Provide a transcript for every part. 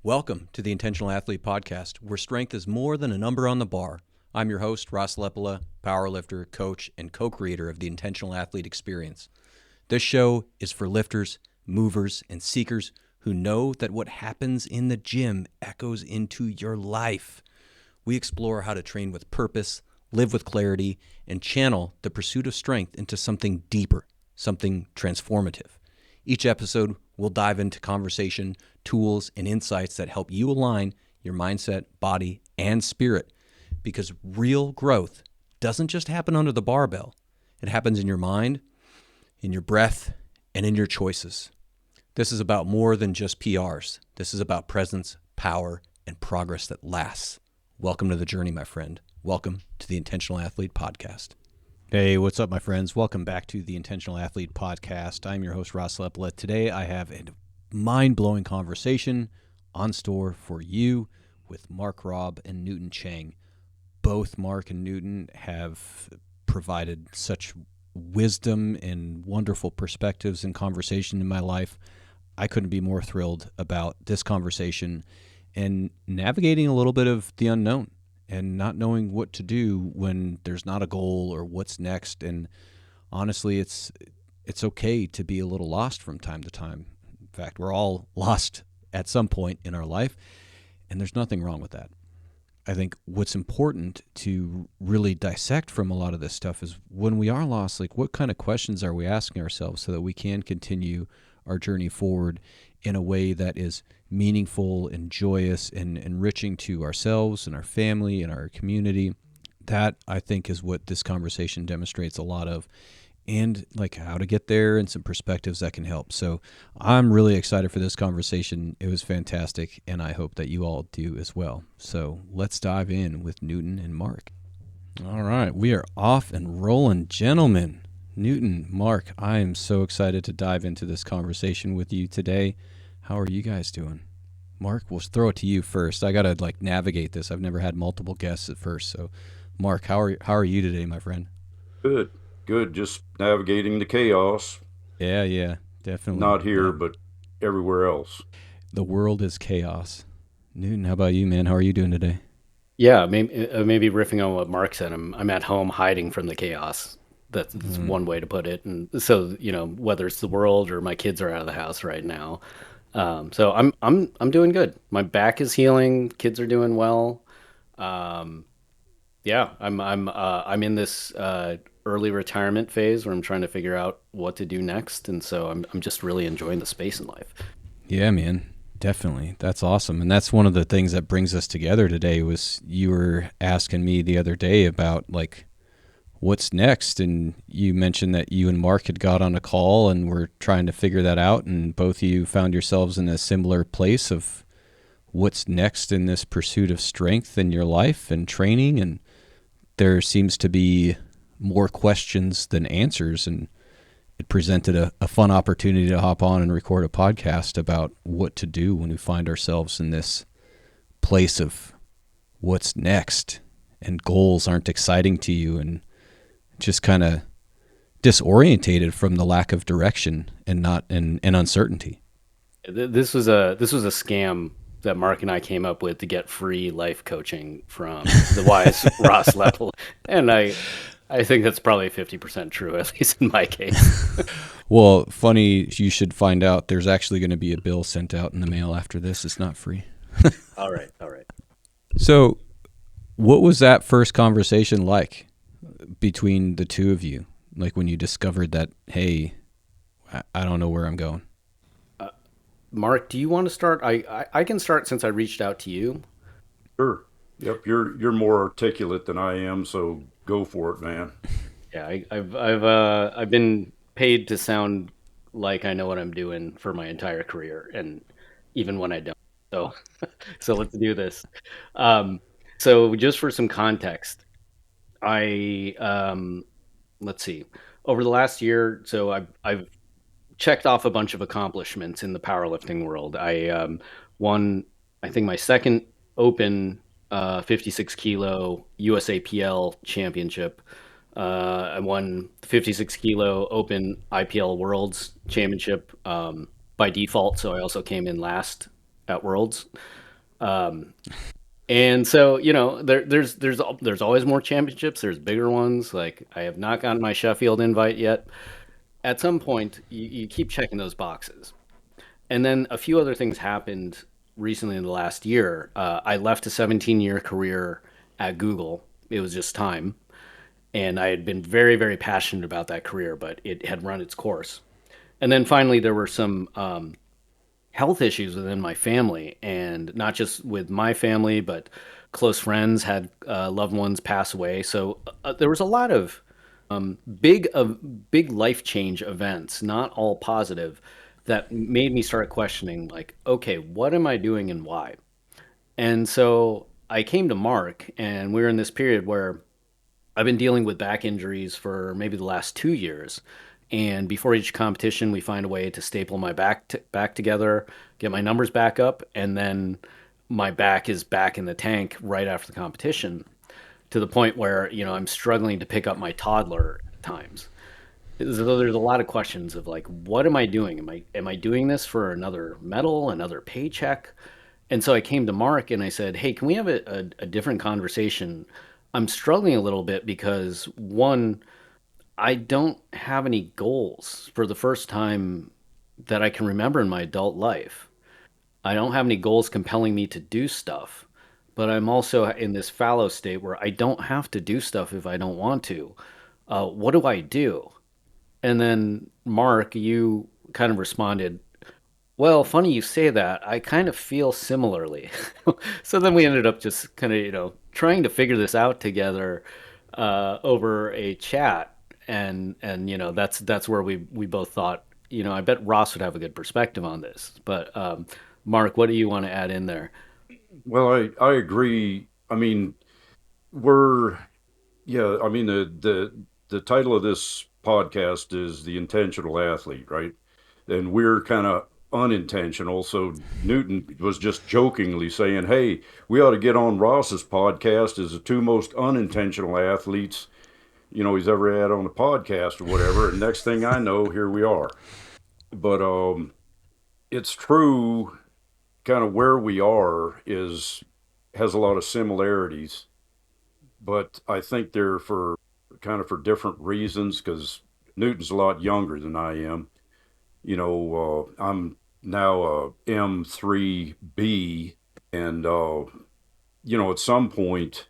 Welcome to the Intentional Athlete Podcast, where strength is more than a number on the bar. I'm your host, Ross Leppala, powerlifter, coach, and co-creator of the Intentional Athlete Experience. This show is for lifters, movers, and seekers who know that what happens in the gym echoes into your life. We explore how to train with purpose, live with clarity, and channel the pursuit of strength into something deeper, something transformative. Each episode, we'll dive into conversation, tools, and insights that help you align your mindset, body, and spirit. Because real growth doesn't just happen under the barbell. It happens in your mind, in your breath, and in your choices. This is about more than just PRs. This is about presence, power, and progress that lasts. Welcome to the journey, my friend. Welcome to the Intentional Athlete Podcast. Hey, what's up, my friends? Welcome back to the Intentional Athlete Podcast. I'm your host, Ross Leppala. Today, I have a mind-blowing conversation on store for you with Mark Robb and Newton Cheng. Both Mark and Newton have provided such wisdom and wonderful perspectives and conversation in my life. I couldn't be more thrilled about this conversation and navigating a little bit of the unknown and not knowing what to do when there's not a goal or what's next. And honestly, it's okay to be a little lost from time to time. In fact, we're all lost at some point in our life, and there's nothing wrong with that. I think what's important to really dissect from a lot of this stuff is when we are lost, like what kind of questions are we asking ourselves so that we can continue our journey forward in a way that is meaningful and joyous and enriching to ourselves and our family and our community. That, I think, is what this conversation demonstrates a lot of, and like how to get there and some perspectives that can help. So I'm really excited for this conversation. It was fantastic, and I hope that you all do as well. So let's dive in with Newton and Mark. All right, we are off and rolling, gentlemen. Newton, Mark, I am so excited to dive into this conversation with you today. How are you guys doing? Mark, we'll throw it to you first. I got to navigate this. I've never had multiple guests at first. So, Mark, how are you today, my friend? Good. Just navigating the chaos. Yeah, definitely. Not here, but everywhere else. The world is chaos. Newton, how about you, man? How are you doing today? Yeah, maybe riffing on what Mark said, I'm at home hiding from the chaos. That's one way to put it. And so, whether it's the world or my kids are out of the house right now. So I'm doing good. My back is healing. Kids are doing well. Yeah, I'm in this early retirement phase where I'm trying to figure out what to do next, and so I'm just really enjoying the space in life. Yeah, man, definitely. That's awesome, and that's one of the things that brings us together today. Was you were asking me the other day about what's next, and you mentioned that you and Mark had got on a call and were trying to figure that out, and both of you found yourselves in a similar place of what's next in this pursuit of strength in your life and training, and there seems to be more questions than answers, and it presented a fun opportunity to hop on and record a podcast about what to do when we find ourselves in this place of what's next and goals aren't exciting to you and just kind of disorientated from the lack of direction and uncertainty. This was a scam that Mark and I came up with to get free life coaching from the wise Ross Leppala, and I think that's probably 50% true, at least in my case. Well, funny, you should find out there's actually going to be a bill sent out in the mail after this. It's not free. All right. So what was that first conversation like between the two of you? Like when you discovered that, hey, I don't know where I'm going. Mark, do you want to start? I can start since I reached out to you. Sure. Yep. You're more articulate than I am, so go for it, man. Yeah, I've been paid to sound like I know what I'm doing for my entire career, and even when I don't. So let's do this. So just for some context, let's see. Over the last year, so I've checked off a bunch of accomplishments in the powerlifting world. I won, I think, my second open 56 kilo USAPL championship. I won the 56 kilo open IPL Worlds championship by default, so I also came in last at Worlds. Um, and so, there's always more championships. There's bigger ones. Like I have not gotten my Sheffield invite yet. At some point, you keep checking those boxes. And then a few other things happened recently in the last year. I left a 17-year career at Google. It was just time. And I had been very, very passionate about that career, but it had run its course. And then finally, there were some health issues within my family, and not just with my family, but close friends had loved ones pass away. So there was a lot of big life change events, not all positive, that made me start questioning, like, okay, what am I doing and why? And so I came to Mark, and we're in this period where I've been dealing with back injuries for maybe the last 2 years. And before each competition, we find a way to staple my back together, get my numbers back up, and then my back is back in the tank right after the competition, to the point where I'm struggling to pick up my toddler at times. So there's a lot of questions of, like, what am I doing? Am I doing this for another medal, another paycheck? And so I came to Mark and I said, hey, can we have a different conversation? I'm struggling a little bit because, one, I don't have any goals for the first time that I can remember in my adult life. I don't have any goals compelling me to do stuff, but I'm also in this fallow state where I don't have to do stuff if I don't want to. What do I do? And then, Mark, you kind of responded, well, funny you say that. I kind of feel similarly. So then we ended up just kind of, trying to figure this out together over a chat, and that's where we both thought, I bet Ross would have a good perspective on this. But Mark, what do you want to add in there? Well, I agree. I mean, we're yeah. I mean, the title of this podcast is The Intentional Athlete, right? And we're kind of unintentional. So Newton was just jokingly saying, "Hey, we ought to get on Ross's podcast as the two most unintentional athletes he's ever had on the podcast or whatever." And next thing I know, here we are. But it's true. Kind of where we are is has a lot of similarities, but I think they're for kind of for different reasons because Newton's a lot younger than I am. I'm now a M3B, and at some point,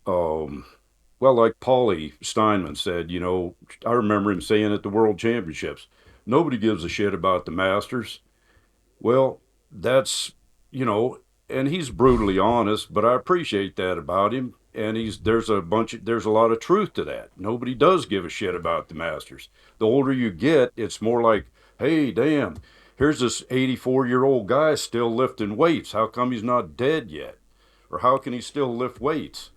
um, well, like Paulie Steinman said, I remember him saying at the World Championships, nobody gives a shit about the Masters. Well, that's, you know, and he's brutally honest, but I appreciate that about him. And there's a lot of truth to that. Nobody does give a shit about the Masters. The older you get, it's more like, hey, damn, here's this 84-year-old guy still lifting weights. How come he's not dead yet? Or how can he still lift weights?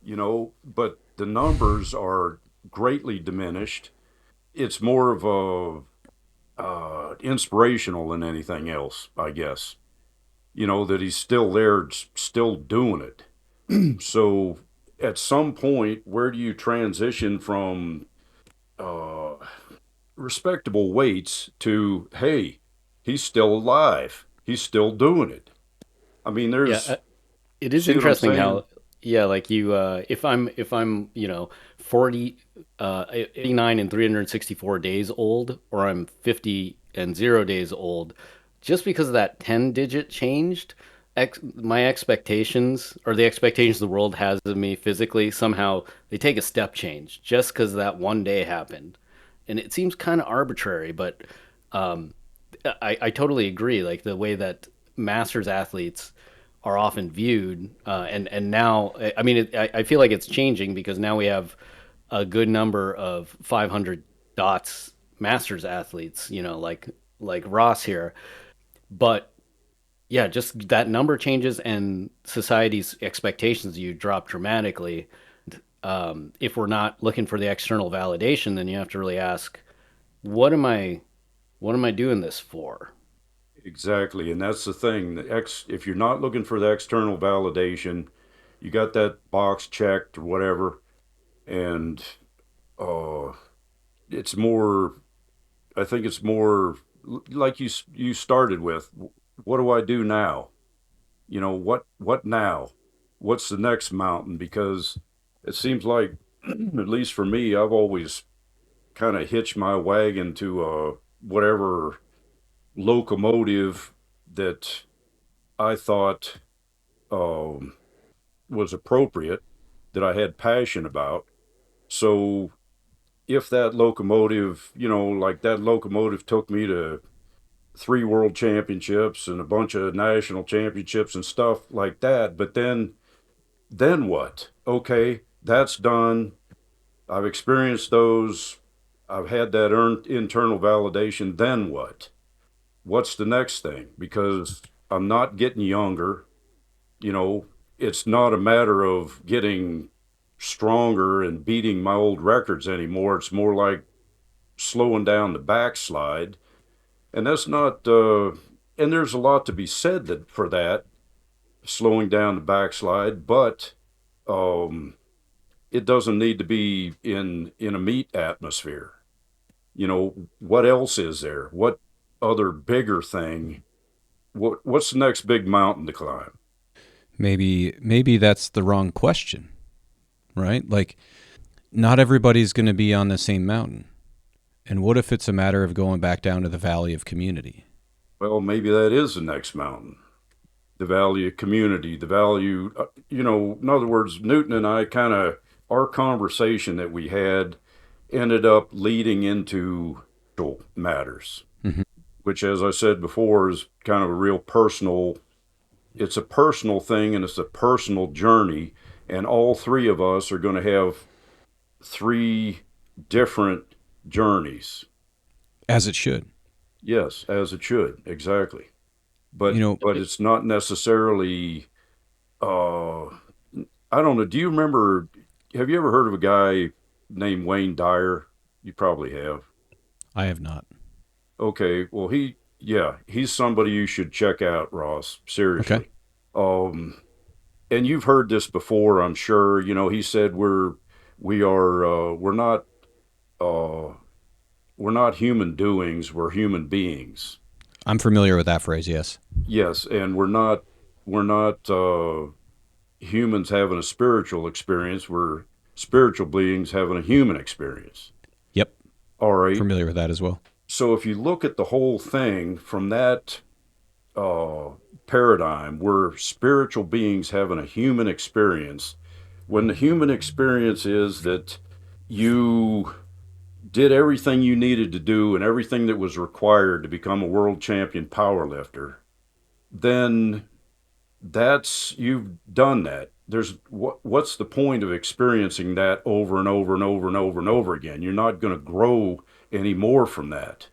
But the numbers are greatly diminished. It's more of a inspirational than anything else, I guess. That he's still there, still doing it. So at some point, where do you transition from uh, respectable weights to, hey, he's still alive, he's still doing it? I mean, Yeah, it is see what I'm interesting saying? how, yeah, like if I'm 40 89 and 364 days old, or I'm 50 and 0 days old, just because of that 10 digit changed, my expectations, or the expectations the world has of me physically, somehow they take a step change just because that one day happened. And it seems kind of arbitrary, but um, I totally agree. Like the way that masters athletes are often viewed, and now, I mean, I feel like it's changing because now we have a good number of 500 dots masters athletes, like Ross here. But yeah, just that number changes and society's expectations of you drop dramatically. If we're not looking for the external validation, then you have to really ask, what am I, what am I doing this for? Exactly, and that's the thing. If you're not looking for the external validation, you got that box checked or whatever, and uh, it's more. I think it's more like you started with. what do I do now? What now? What's the next mountain? Because it seems like, at least for me, I've always kind of hitched my wagon to whatever locomotive that I thought um, was appropriate, that I had passion about. So if that locomotive, like that locomotive took me to 3 world championships and a bunch of national championships and stuff like that, but then what? Okay, that's done. I've experienced those. I've had that earned internal validation. Then what? What's the next thing? Because I'm not getting younger. You know, it's not a matter of getting stronger and beating my old records anymore. It's more like slowing down the backslide. And that's not, and there's a lot to be said for that, slowing down the backslide, but um, it doesn't need to be in a meat atmosphere. What else is there? What other bigger thing? What's the next big mountain to climb? Maybe that's the wrong question, right? Like, not everybody's going to be on the same mountain. And what if it's a matter of going back down to the valley of community? Well, maybe that is the next mountain. The value of community, the value, in other words, Newton and I our conversation that we had ended up leading into matters, which, as I said before, is kind of a real personal, it's a personal thing and it's a personal journey. And all three of us are going to have 3 different journeys. As it should. Yes, as it should, exactly. But it's not necessarily. Uh, I don't know. Do you remember? Have you ever heard of a guy named Wayne Dyer? You probably have. I have not. Okay. Well, he's somebody you should check out, Ross. Okay. Seriously. And you've heard this before, I'm sure. He said uh, we're not human doings. We're human beings. I'm familiar with that phrase, yes. Yes, and we're not humans having a spiritual experience. We're spiritual beings having a human experience. Yep. All right. Familiar with that as well. So if you look at the whole thing from that uh, paradigm, we're spiritual beings having a human experience. When the human experience is that you did everything you needed to do and everything that was required to become a world champion powerlifter, then you've done that. What's the point of experiencing that over and over and over and over and over again? You're not going to grow any more from that.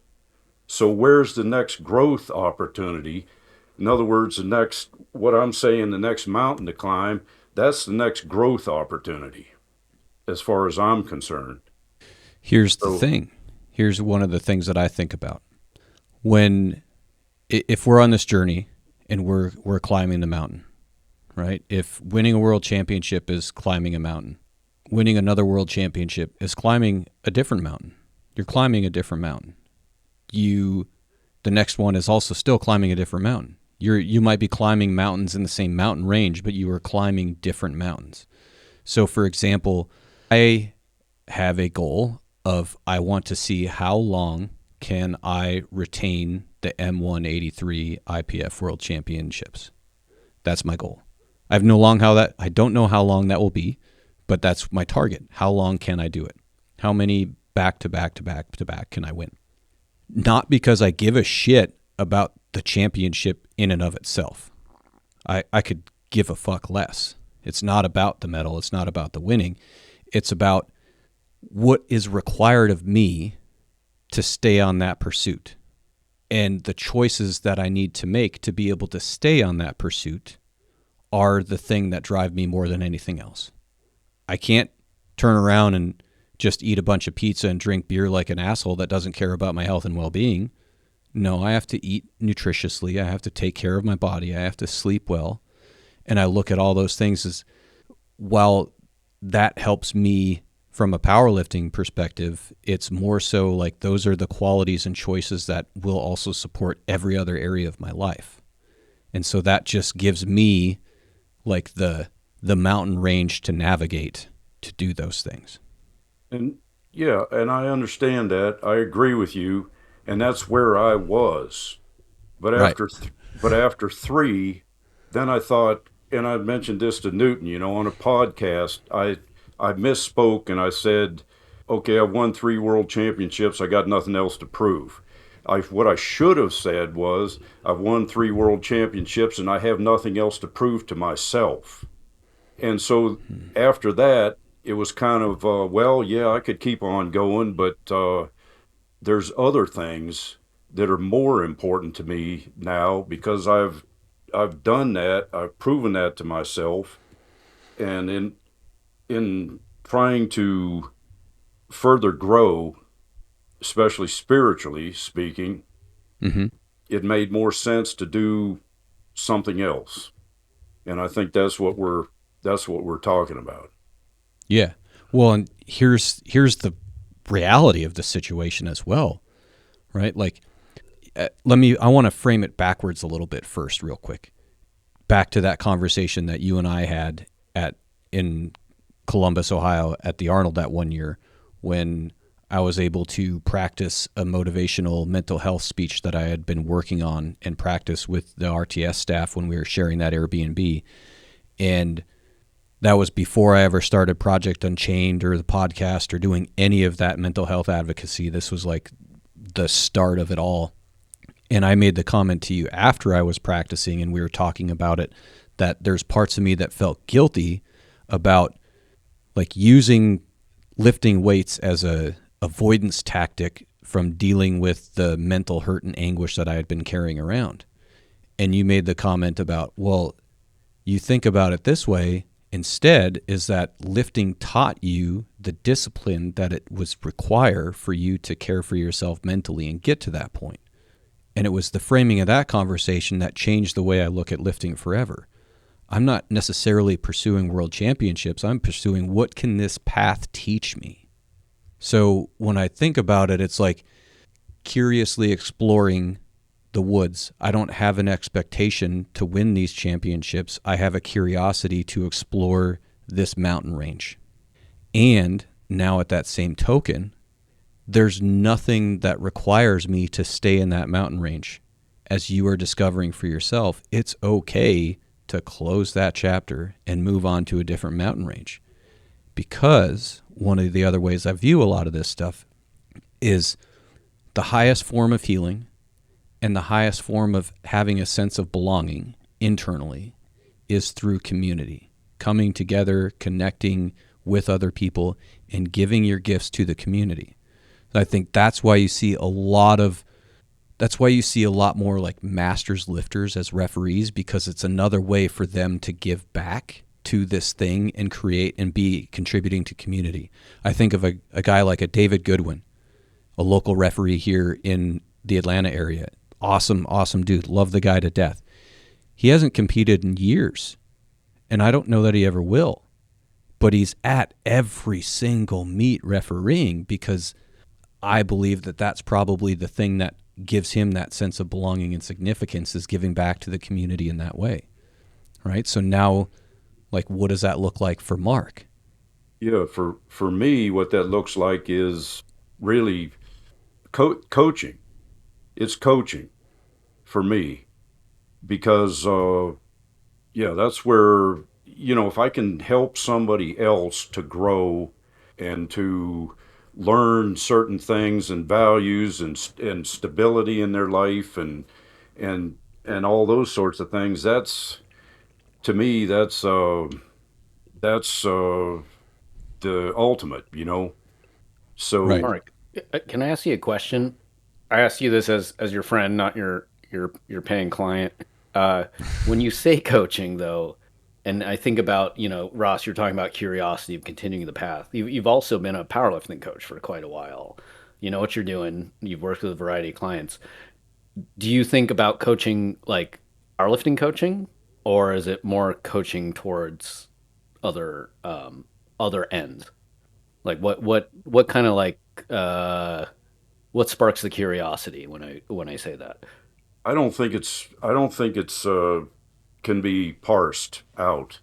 So where's the next growth opportunity? In other words, what I'm saying, the next mountain to climb, that's the next growth opportunity as far as I'm concerned. Here's the thing. Here's one of the things that I think about. If we're on this journey and we're climbing the mountain, right? If winning a world championship is climbing a mountain, winning another world championship is climbing a different mountain. You're climbing a different mountain. The next one is also still climbing a different mountain. You might be climbing mountains in the same mountain range, but you are climbing different mountains. So, for example, I have a goal of I want to see how long can I retain the M183 IPF World Championships. That's my goal. I don't know how long that will be, but that's my target. How long can I do it? How many back to back to back to back can I win? Not because I give a shit about the championship in and of itself. I could give a fuck less. It's not about the medal. It's not about the winning. It's about what is required of me to stay on that pursuit and the choices that I need to make to be able to stay on that pursuit are the thing that drive me more than anything else. I can't turn around and just eat a bunch of pizza and drink beer like an asshole that doesn't care about my health and well-being. No, I have to eat nutritiously. I have to take care of my body. I have to sleep well. And I look at all those things as, while that helps me from a powerlifting perspective, it's more so like those are the qualities and choices that will also support every other area of my life. And so that just gives me like the mountain range to navigate to do those things. And yeah, and I understand that. I agree with you, and that's where I was. But Right. after three, then I thought, and I mentioned this to Newton, on a podcast. I misspoke and I said, okay, I've won 3 world championships. I got nothing else to prove. What I should have said was, I've won 3 world championships and I have nothing else to prove to myself. And so after that, it was kind of, well, yeah, I could keep on going, but there's other things that are more important to me now because I've done that. I've proven that to myself, and in trying to further grow, especially spiritually speaking, Mm-hmm. it made more sense to do something else. And I think that's what we're talking about. Yeah. Well, and here's the reality of the situation as well, right? Like, I want to frame it backwards a little bit first, real quick. Back to that conversation that you and I had in Columbus, Ohio, at the Arnold that one year, when I was able to practice a motivational mental health speech that I had been working on and practice with the RTS staff when we were sharing that Airbnb. And that was before I ever started Project Unchained or the podcast or doing any of that mental health advocacy. This was like the start of it all. And I made the comment to you after I was practicing and we were talking about it, that there's parts of me that felt guilty about like using lifting weights as a avoidance tactic from dealing with the mental hurt and anguish that I had been carrying around. And you made the comment about, well, you think about it this way instead, is that lifting taught you the discipline that it was require for you to care for yourself mentally and get to that point. And it was the framing of that conversation that changed the way I look at lifting forever. I'm not necessarily pursuing world championships. I'm pursuing what can this path teach me? So when I think about it, it's like curiously exploring the woods. I don't have an expectation to win these championships. I have a curiosity to explore this mountain range. And now at that same token, there's nothing that requires me to stay in that mountain range. As you are discovering for yourself, it's okay to close that chapter and move on to a different mountain range. Because one of the other ways I view a lot of this stuff is the highest form of healing and the highest form of having a sense of belonging internally is through community, coming together, connecting with other people, and giving your gifts to the community. I think that's why you see a lot more like masters lifters as referees, because it's another way for them to give back to this thing and create and be contributing to community. I think of a guy like a David Goodwin, a local referee here in the Atlanta area. Awesome dude. Love the guy to death. He hasn't competed in years, and I don't know that he ever will. But he's at every single meet refereeing because I believe that that's probably the thing that gives him that sense of belonging and significance, is giving back to the community in that way. Right? So now, like, what does that look like for Mark? Yeah, for me, what that looks like is really coaching. It's coaching for me because yeah, that's where, if I can help somebody else to grow and to learn certain things and values and stability in their life and and all those sorts of things, that's, to me, that's the ultimate. Right. So Mark, can I ask you a question? I ask you this as your friend, not your paying client. When you say coaching, though, and I think about, Ross, you're talking about curiosity of continuing the path. You've also been a powerlifting coach for quite a while. You know what you're doing. You've worked with a variety of clients. Do you think about coaching like powerlifting coaching, or is it more coaching towards other ends? Like what kind of like what sparks the curiosity when I say that? I don't think it's can be parsed out.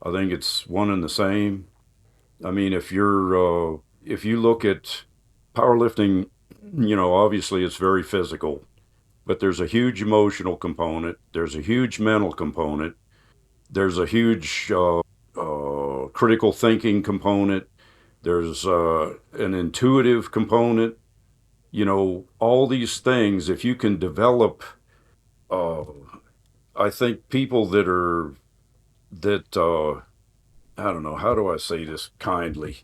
I think it's one and the same. I mean, if you look at powerlifting, you know, obviously it's very physical, but there's a huge emotional component. There's a huge mental component. There's a huge critical thinking component. There's an intuitive component. You know, all these things. If you can develop, uh, I think people that I don't know, how do I say this kindly?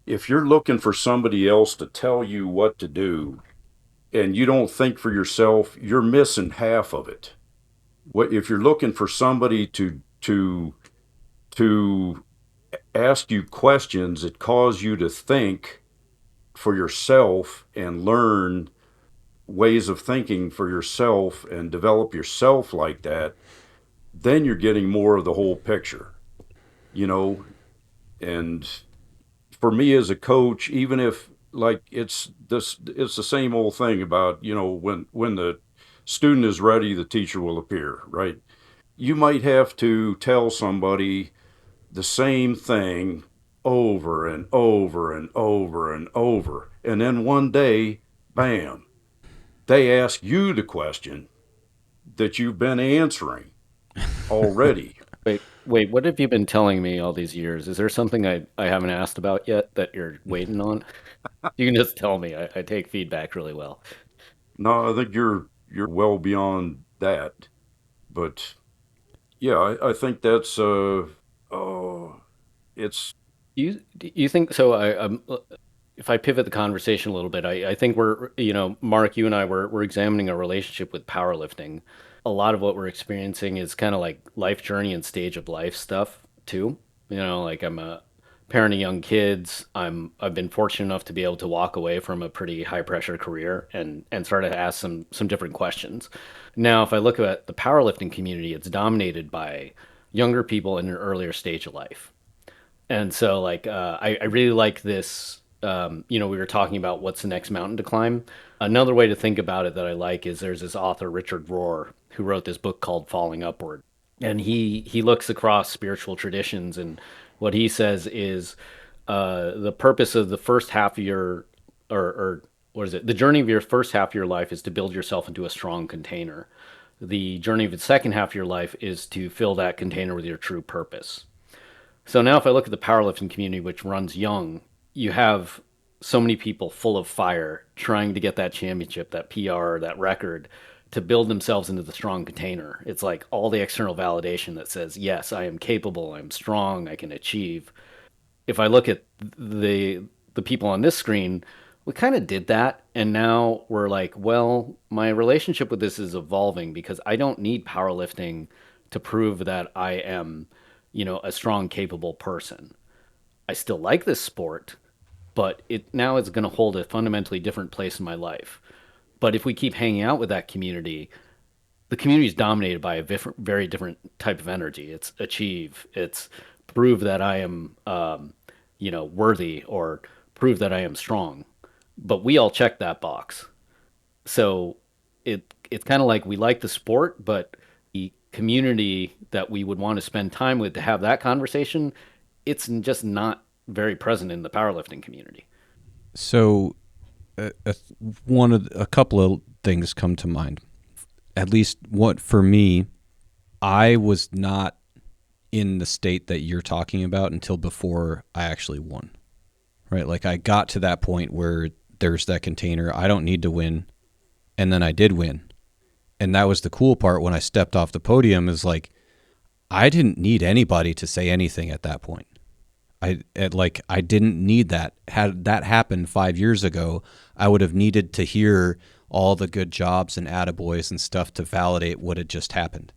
If you're looking for somebody else to tell you what to do and you don't think for yourself, you're missing half of it. What if you're looking for somebody to ask you questions that cause you to think for yourself and learn ways of thinking for yourself and develop yourself like that, then you're getting more of the whole picture, you know. And for me as a coach, even if like it's the same old thing about, you know, when the student is ready, the teacher will appear, right? You might have to tell somebody the same thing over and over and over and over. And then one day, bam, they ask you the question that you've been answering already. Wait, what have you been telling me all these years? Is there something I haven't asked about yet that you're waiting on? You can just tell me. I take feedback really well. No, I think you're well beyond that. But yeah, I think that's it's Do you think so? If I pivot the conversation a little bit, I think Mark, you and I we're examining a relationship with powerlifting. A lot of what we're experiencing is kind of like life journey and stage of life stuff too. Like I'm a parent of young kids. I've been fortunate enough to be able to walk away from a pretty high pressure career and start to ask some different questions. Now, if I look at the powerlifting community, it's dominated by younger people in an earlier stage of life. And so, like, I really like this. We were talking about what's the next mountain to climb. Another way to think about it that I like is there's this author, Richard Rohr, who wrote this book called Falling Upward. And he looks across spiritual traditions. And what he says is the purpose of the first half of your, or what is it? The journey of your first half of your life is to build yourself into a strong container. The journey of the second half of your life is to fill that container with your true purpose. So now, if I look at the powerlifting community, which runs young, you have so many people full of fire trying to get that championship, that PR, that record, to build themselves into the strong container. It's like all the external validation that says, yes, I am capable, I'm strong, I can achieve. If I look at the people on this screen, we kind of did that, and now we're like, well, my relationship with this is evolving because I don't need powerlifting to prove that I am, a strong, capable person. I still like this sport, but it now is going to hold a fundamentally different place in my life. But if we keep hanging out with that community, the community is dominated by a very different type of energy. It's achieve, it's prove that I am, worthy, or prove that I am strong. But we all check that box. So it's kind of like we like the sport, but the community that we would want to spend time with to have that conversation, it's just not very present in the powerlifting community. So, a couple of things come to mind. At least what for me, I was not in the state that you're talking about until before I actually won. Right? Like I got to that point where there's that container. I don't need to win. And then I did win. And that was the cool part when I stepped off the podium is like, I didn't need anybody to say anything at that point. I didn't need that. Had that happened 5 years ago, I would have needed to hear all the good jobs and attaboys and stuff to validate what had just happened.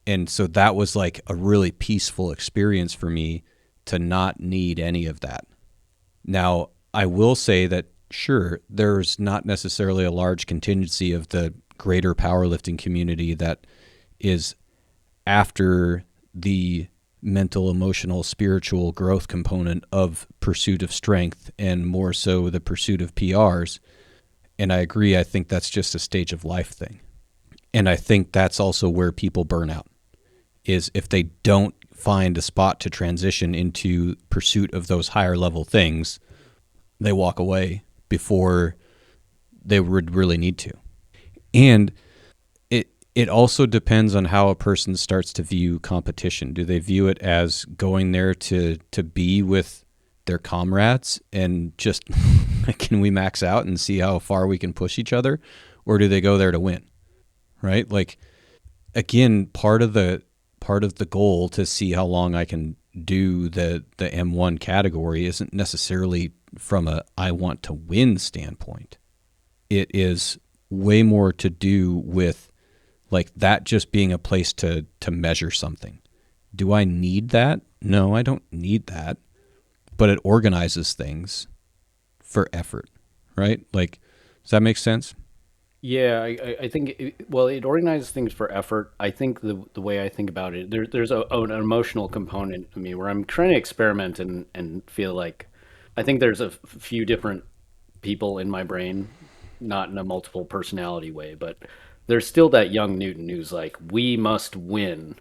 And so that was like a really peaceful experience for me to not need any of that. Now, I will say that, sure, there's not necessarily a large contingency of the greater powerlifting community that is after the mental, emotional, spiritual growth component of pursuit of strength and more so the pursuit of PRs. And I agree, I think that's just a stage of life thing. And I think that's also where people burn out, is if they don't find a spot to transition into pursuit of those higher level things, they walk away before they would really need to. And it also depends on how a person starts to view competition. Do they view it as going there to be with their comrades and just can we max out and see how far we can push each other, or do they go there to win? Right? Like, again, part of the goal to see how long I can do the M1 category isn't necessarily from a I want to win standpoint. It is way more to do with like that just being a place to measure something. Do I need that? No, I don't need that. But it organizes things for effort, right? Like, does that make sense? Yeah, I think well, it organizes things for effort. I think the way I think about it, there's an emotional component to me where I'm trying to experiment and feel like I think there's a few different people in my brain, not in a multiple personality way, but there's still that young Newton who's like, we must win.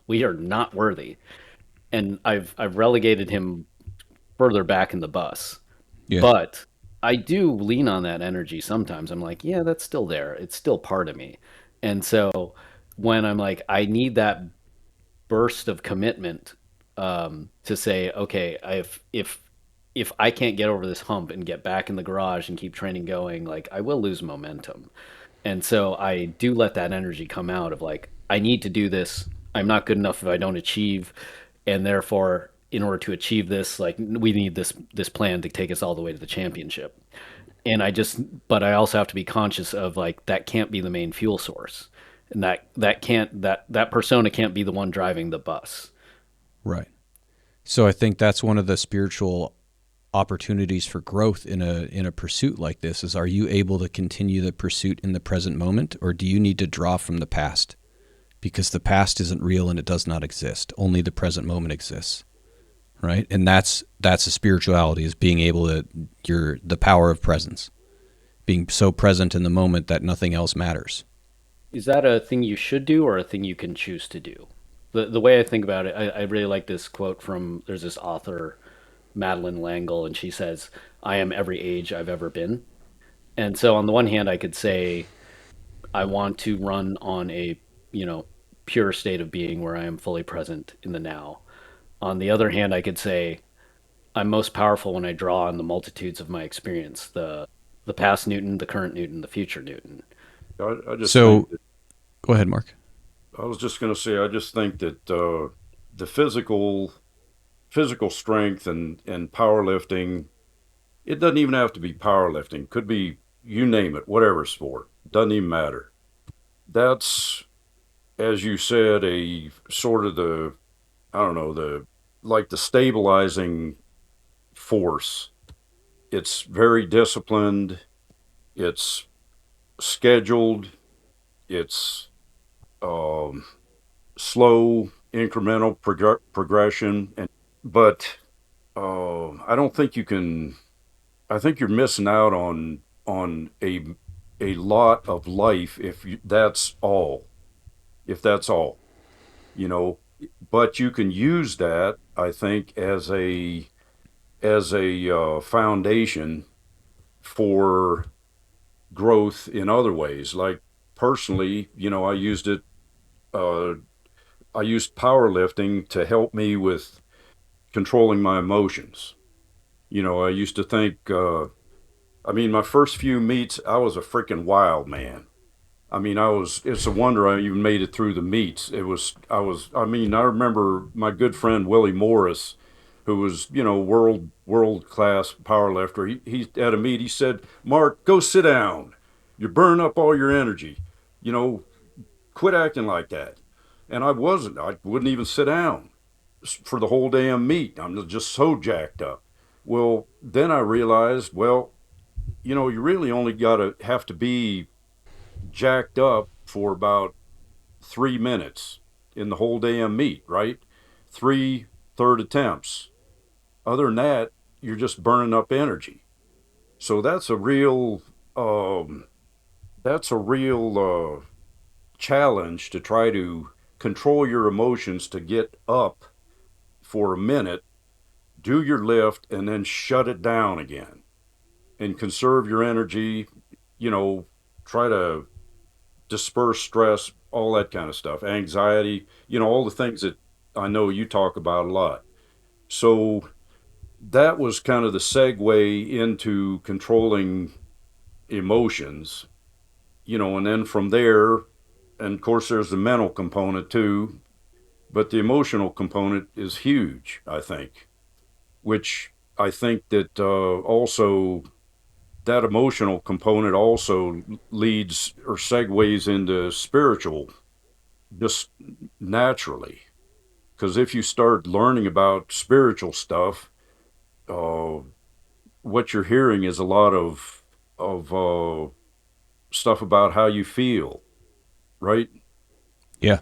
We are not worthy. And I've relegated him further back in the bus. Yeah. But I do lean on that energy sometimes. I'm like, yeah, that's still there. It's still part of me. And so when I'm like, I need that burst of commitment to say, okay, if I can't get over this hump and get back in the garage and keep training going, like I will lose momentum. And so I do let that energy come out of like, I need to do this. I'm not good enough if I don't achieve. And therefore, in order to achieve this, like we need this plan to take us all the way to the championship. And but I also have to be conscious of like that can't be the main fuel source. And that persona can't be the one driving the bus. Right. So I think that's one of the spiritual opportunities for growth in a pursuit like this is, are you able to continue the pursuit in the present moment, or do you need to draw from the past? Because the past isn't real and it does not exist. Only the present moment exists. Right? And that's a spirituality, is being able to the power of presence. Being so present in the moment that nothing else matters. Is that a thing you should do or a thing you can choose to do? The way I think about it, I really like this quote from there's this author, Madeline Langle, and she says, I am every age I've ever been. And so on the one hand, I could say I want to run on a, you know, pure state of being where I am fully present in the now. On the other hand, I could say I'm most powerful when I draw on the multitudes of my experience, the past Newton, the current Newton, the future Newton. I just think So that go ahead, Mark. I was just going to say I just think that the physical strength and powerlifting, it doesn't even have to be powerlifting. Could be, you name it, whatever sport. Doesn't even matter. That's, as you said, a sort of the, I don't know, like the stabilizing force. It's very disciplined. It's scheduled. It's um, slow, incremental progression. But I don't think you can. I think you're missing out on a lot of life if that's all. If that's all, you know. But you can use that, I think, as a foundation for growth in other ways. Like personally, I used it. Uh, I used powerlifting to help me with controlling my emotions. I used to think. I mean, my first few meets, I was a freaking wild man. I mean, it's a wonder I even made it through the meets. I mean, I remember my good friend Willie Morris, who was, world class power lifter. He at a meet, he said, Mark, go sit down. You're burning up all your energy. You know, quit acting like that. And I wasn't. I wouldn't even sit down for the whole damn meet. I'm just so jacked up. Well, then I realized, well, you really only have to be jacked up for about 3 minutes in the whole damn meet, right? Three third attempts. Other than that, you're just burning up energy. So that's a real challenge to try to control your emotions to get up for a minute, do your lift, and then shut it down again and conserve your energy, you know, try to disperse stress, all that kind of stuff, anxiety, all the things that I know you talk about a lot. So that was kind of the segue into controlling emotions, and then from there, and of course, there's the mental component too, but the emotional component is huge, I think, which I think that also that emotional component also leads or segues into spiritual just naturally. Because if you start learning about spiritual stuff, uh, what you're hearing is a lot of stuff about how you feel, right? Yeah.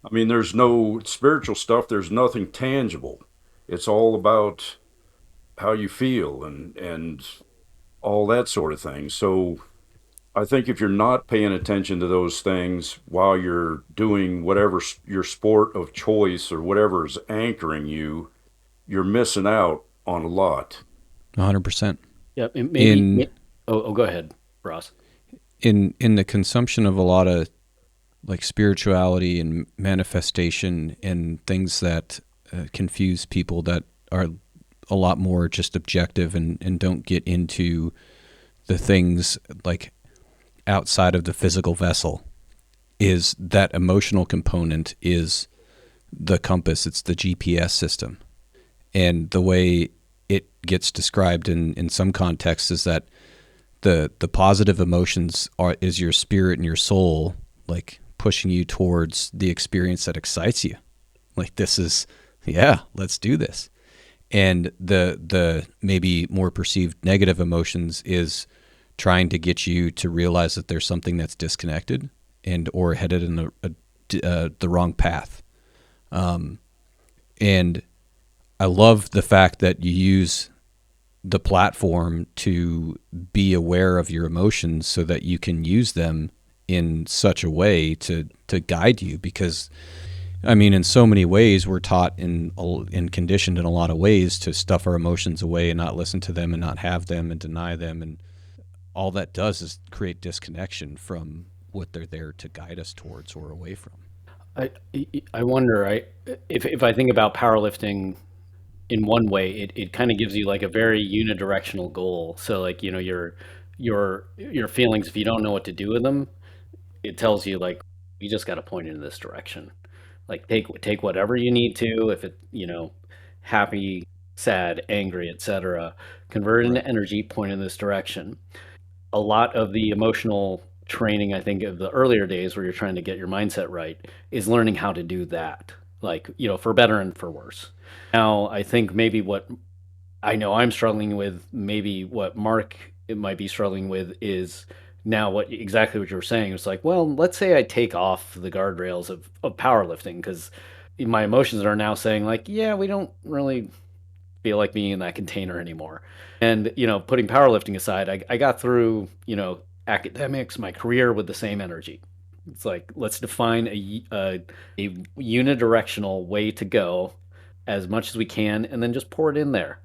I mean, there's no spiritual stuff. There's nothing tangible. It's all about how you feel and all that sort of thing. So I think if you're not paying attention to those things while you're doing whatever your sport of choice or whatever is anchoring you, you're missing out on a lot. 100%. Yeah, maybe. In Oh, go ahead, Ross. in the consumption of a lot of like spirituality and manifestation and things that confuse people that are a lot more just objective and don't get into the things like outside of the physical vessel, is that emotional component is the compass. It's the GPS system. And the way it gets described in some contexts is that the positive emotions is your spirit and your soul, like pushing you towards the experience that excites you. Like, this is, yeah, let's do this. And the maybe more perceived negative emotions is trying to get you to realize that there's something that's disconnected and or headed in the wrong path. And I love the fact that you use the platform to be aware of your emotions so that you can use them in such a way to guide you. Because I mean, in so many ways, we're taught and conditioned in a lot of ways to stuff our emotions away and not listen to them and not have them and deny them. And all that does is create disconnection from what they're there to guide us towards or away from. I I wonder. If I think about powerlifting in one way, it kind of gives you like a very unidirectional goal. So like your feelings, if you don't know what to do with them, it tells you like you just got to point in this direction. Like take whatever you need to. If it happy, sad, angry, etc., convert it Right. into energy. Point in this direction. A lot of the emotional training, I think, of the earlier days where you're trying to get your mindset right is learning how to do that, like, for better and for worse. Now, I think maybe what I know I'm struggling with, maybe what Mark it might be struggling with is now exactly what you were saying. It's like, well, let's say I take off the guardrails of powerlifting because my emotions are now saying like, yeah, we don't really feel like being in that container anymore. And, putting powerlifting aside, I got through, academics, my career with the same energy. It's like, let's define a unidirectional way to go as much as we can and then just pour it in there.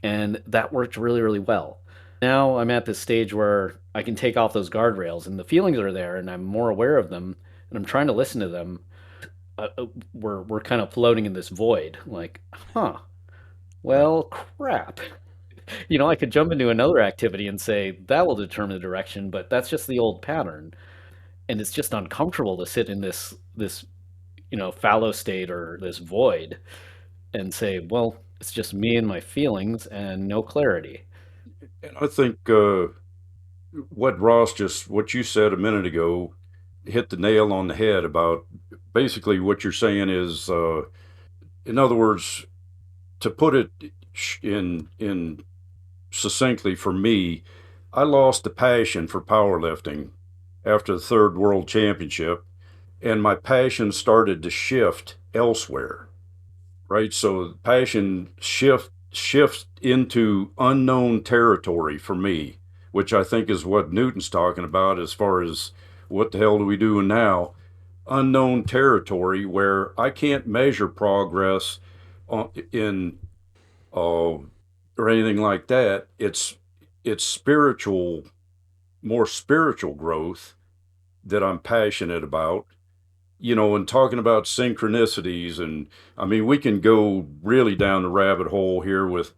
And that worked really, really well. Now I'm at this stage where I can take off those guardrails and the feelings are there and I'm more aware of them and I'm trying to listen to them. We're kind of floating in this void, like, huh, Right. well, crap. I could jump into another activity and say that will determine the direction, but that's just the old pattern. And it's just uncomfortable to sit in this fallow state or this void and say, well, it's just me and my feelings and no clarity. And I think what you said a minute ago hit the nail on the head about basically what you're saying is, in other words, to put it in succinctly for me, I lost the passion for powerlifting after the third world championship, and my passion started to shift elsewhere. Right, so passion shifts into unknown territory for me, which I think is what Newton's talking about as far as what the hell do we do now. unknown territory where I can't measure progress in or anything like that. It's spiritual, more spiritual growth that I'm passionate about. And talking about synchronicities, and I mean, we can go really down the rabbit hole here with,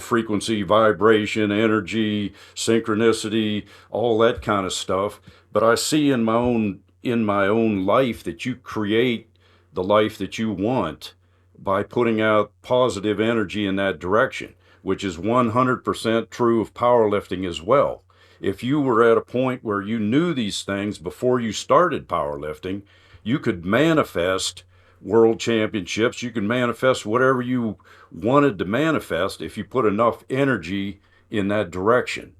frequency, vibration, energy, synchronicity, all that kind of stuff. But I see in my own life that you create the life that you want by putting out positive energy in that direction, which is 100% true of powerlifting as well. If you were at a point where you knew these things before you started powerlifting, you could manifest world championships. You can manifest whatever you wanted to manifest if you put enough energy in that direction.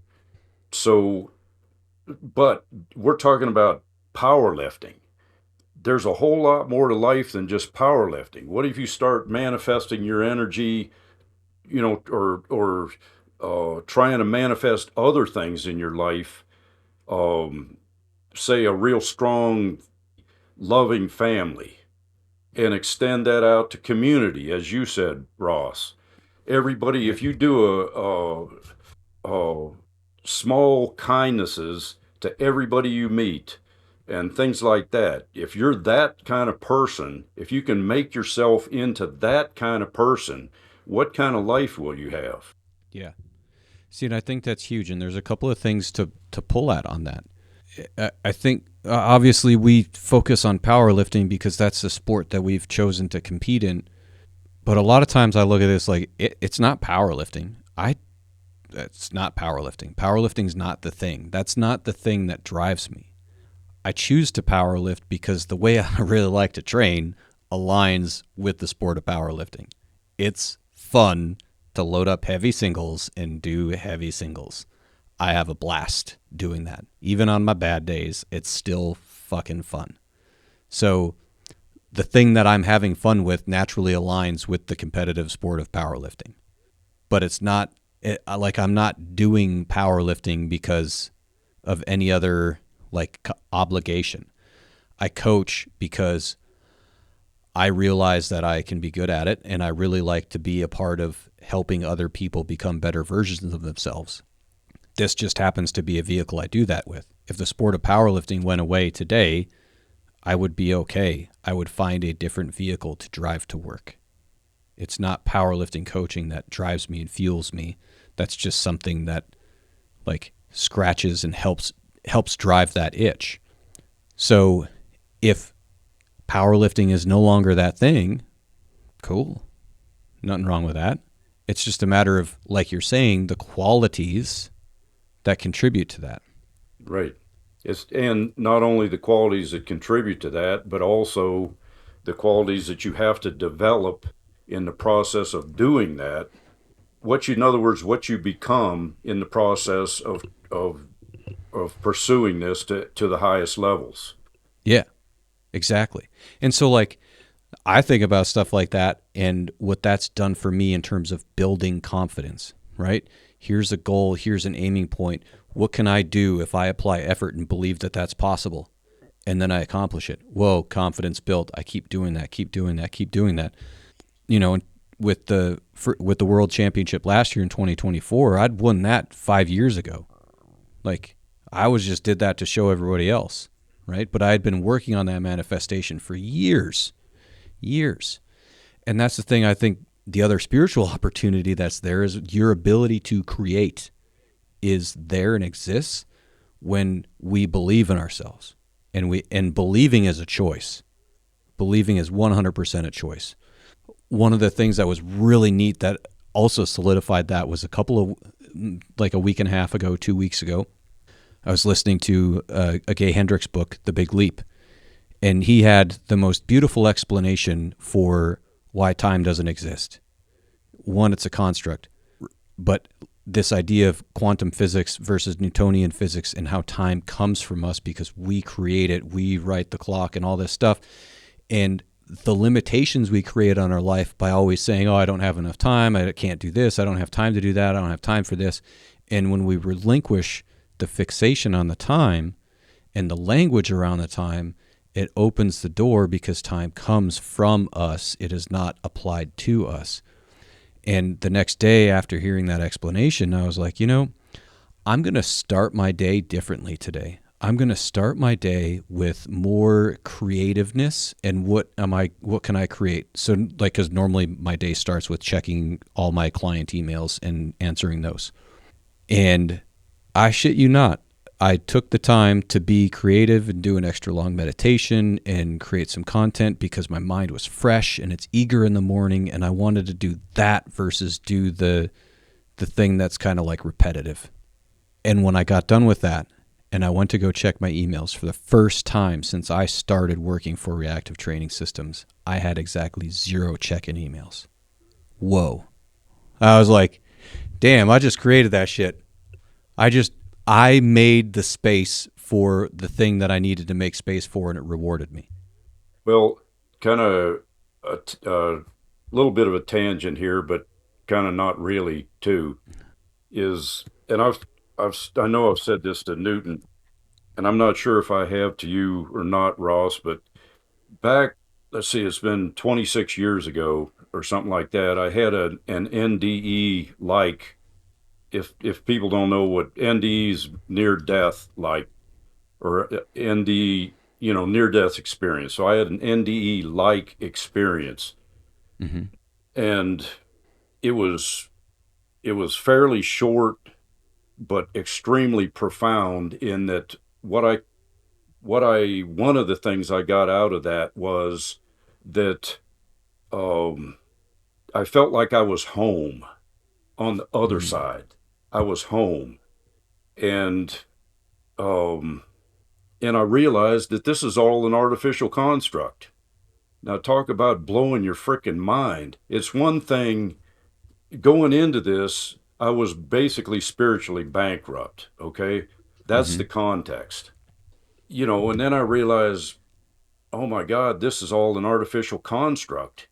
So, but we're talking about powerlifting. There's a whole lot more to life than just powerlifting. What if you start manifesting your energy, or trying to manifest other things in your life? Say a real strong, loving family, and extend that out to community, as you said, Ross. Everybody, if you do a small kindnesses to everybody you meet and things like that, if you're that kind of person, if you can make yourself into that kind of person, what kind of life will you have? Yeah. See, and I think that's huge. And there's a couple of things to pull at on that. I think obviously we focus on powerlifting because that's the sport that we've chosen to compete in. But a lot of times I look at this like it's not powerlifting. It's not powerlifting. Powerlifting's not the thing. That's not the thing that drives me. I choose to powerlift because the way I really like to train aligns with the sport of powerlifting. It's fun to load up heavy singles and do heavy singles. I have a blast doing that. Even on my bad days, it's still fucking fun. So the thing that I'm having fun with naturally aligns with the competitive sport of powerlifting. But it's not like I'm not doing powerlifting because of any other obligation. I coach because I realize that I can be good at it, and I really like to be a part of helping other people become better versions of themselves. This just happens to be a vehicle I do that with. If the sport of powerlifting went away today, I would be okay. I would find a different vehicle to drive to work. It's not powerlifting coaching that drives me and fuels me. That's just something that scratches and helps drive that itch. So if powerlifting is no longer that thing, cool. Nothing wrong with that. It's just a matter of, like you're saying, the qualities that contribute to that. Right. And not only the qualities that contribute to that, but also the qualities that you have to develop in the process of doing that. In other words, what you become in the process of pursuing this to the highest levels. Yeah, exactly. And so I think about stuff like that and what that's done for me in terms of building confidence, right? Here's a goal. Here's an aiming point. What can I do if I apply effort and believe that that's possible? And then I accomplish it. Whoa, confidence built. I keep doing that, keep doing that, keep doing that. And with the World Championship last year in 2024, I'd won that 5 years ago. I just did that to show everybody else, right? But I had been working on that manifestation for years. And that's the thing. I think the other spiritual opportunity that's there is your ability to create is there and exists when we believe in ourselves. And believing is a choice. Believing is 100% a choice. One of the things that was really neat that also solidified that was a week and a half ago, 2 weeks ago, I was listening to a Gay Hendricks book, The Big Leap, and he had the most beautiful explanation for why time doesn't exist. One, it's a construct, but this idea of quantum physics versus Newtonian physics and how time comes from us because we create it, we write the clock and all this stuff. And the limitations we create on our life by always saying, I don't have enough time, I can't do this, I don't have time to do that, I don't have time for this. And when we relinquish the fixation on the time and the language around the time It opens the door because time comes from us. It is not applied to us. And the next day after hearing that explanation, I was like, I'm going to start my day differently today. I'm going to start my day with more creativeness and what can I create? So like, cause normally my day starts with checking all my client emails and answering those. And I shit you not, I took the time to be creative and do an extra long meditation and create some content because my mind was fresh and it's eager in the morning. And I wanted to do that versus do the thing that's kind of like repetitive. And when I got done with that and I went to go check my emails for the first time since I started working for Reactive Training Systems, I had exactly 0 check-in emails. Whoa. I was like, damn, I just created that shit. I made the space for the thing that I needed to make space for, and it rewarded me. Well, kind of a little bit of a tangent here, but kind of not really too, is, and I know I've said this to Newton, and I'm not sure if I have to you or not, Ross, but back, let's see, it's been 26 years ago or something like that. I had an NDE like, if people don't know what NDE is, near death like, or ND, near death experience. So I had an NDE like experience, Mm-hmm. and it was fairly short, but extremely profound in that one of the things I got out of that was that um, I felt like I was home on the other Mm-hmm. side. I was home, and um, and I realized that this is all an artificial construct. Now, talk about blowing your frickin' mind. It's one thing going into this, I was basically spiritually bankrupt. Okay. That's Mm-hmm. the context, and then I realized, oh my God, this is all an artificial construct.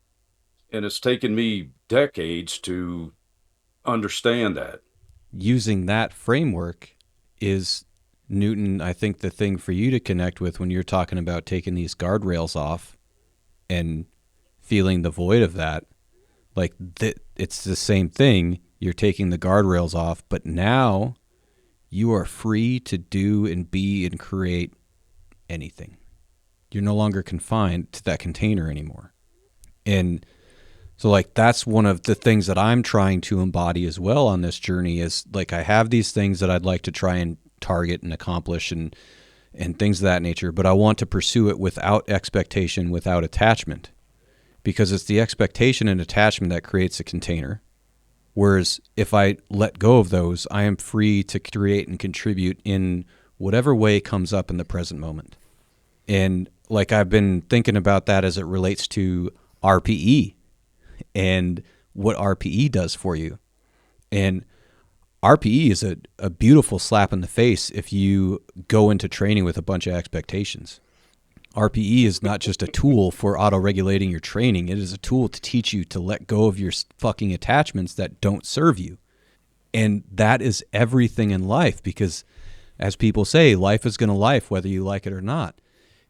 And it's taken me decades to understand that. Using that framework is, Newton, I think the thing for you to connect with when you're talking about taking these guardrails off and feeling the void of that, like it's the same thing. You're taking the guardrails off, but now you are free to do and be and create anything. You're no longer confined to that container anymore. And so like that's one of the things that I'm trying to embody as well on this journey is like I have these things that I'd like to try and target and accomplish and things of that nature, but I want to pursue it without expectation, without attachment, because it's the expectation and attachment that creates a container. Whereas if I let go of those, I am free to create and contribute in whatever way comes up in the present moment. And like I've been thinking about that as it relates to RPE and what RPE does for you. And RPE is a beautiful slap in the face if you go into training with a bunch of expectations. RPE is not just a tool for auto-regulating your training. It is a tool to teach you to let go of your fucking attachments that don't serve you. And that is everything in life because, as people say, life is going to life whether you like it or not.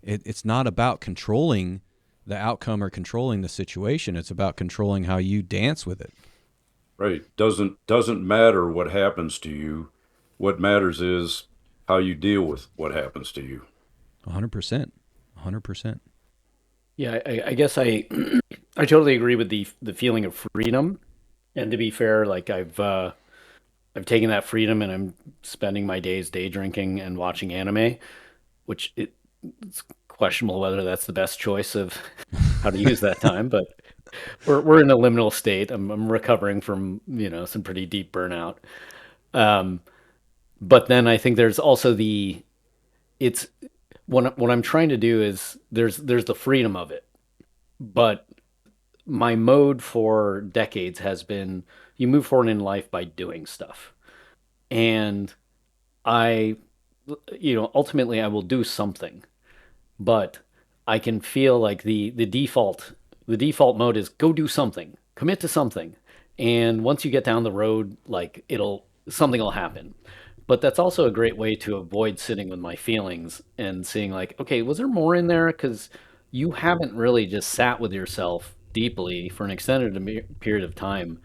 It's not about controlling the outcome or controlling the situation. It's about controlling how you dance with it. Right. Doesn't matter what happens to you. What matters is how you deal with what happens to you. 100%. 100%. Yeah, I guess I totally agree with the feeling of freedom. And to be fair, like I've taken that freedom and I'm spending my days day drinking and watching anime, which it's questionable whether that's the best choice of how to use that time, but we're in a liminal state. I'm recovering from, some pretty deep burnout. Um, but then I think there's also it's what I'm trying to do is there's the freedom of it, but my mode for decades has been you move forward in life by doing stuff. And I, ultimately I will do something, but I can feel like the default mode is go do something, commit to something. And once you get down the road, like something will happen. but that's also a great way to avoid sitting with my feelings and seeing like, okay, was there more in there? Because you haven't really just sat with yourself deeply for an extended period of time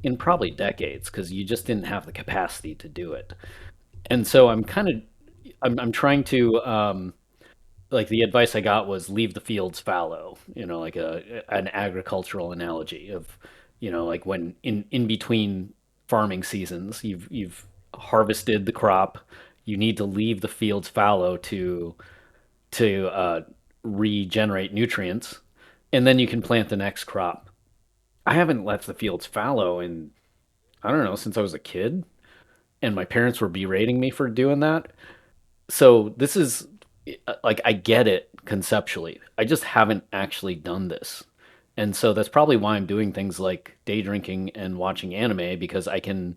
in probably decades because you just didn't have the capacity to do it. And so I'm trying to like the advice I got was leave the fields fallow, like an agricultural analogy of, like when in between farming seasons, you've harvested the crop, you need to leave the fields fallow to regenerate nutrients, and then you can plant the next crop. I haven't left the fields fallow in, I don't know, since I was a kid, and my parents were berating me for doing that. So this is like I get it conceptually. I just haven't actually done this. And so that's probably why I'm doing things like day drinking and watching anime because I'm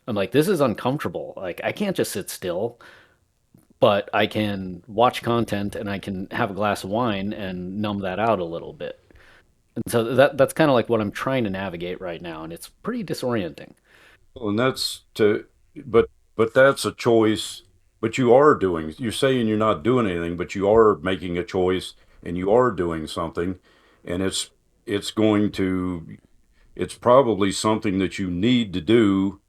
like this is uncomfortable. Like I can't just sit still, but I can watch content and I can have a glass of wine and numb that out a little bit. And so that's kind of like what I'm trying to navigate right now and it's pretty disorienting. And that's to, but that's a choice. But you are doing. You're saying you're not doing anything, but you are making a choice, and you are doing something, and it's going to. It's probably something that you need to do,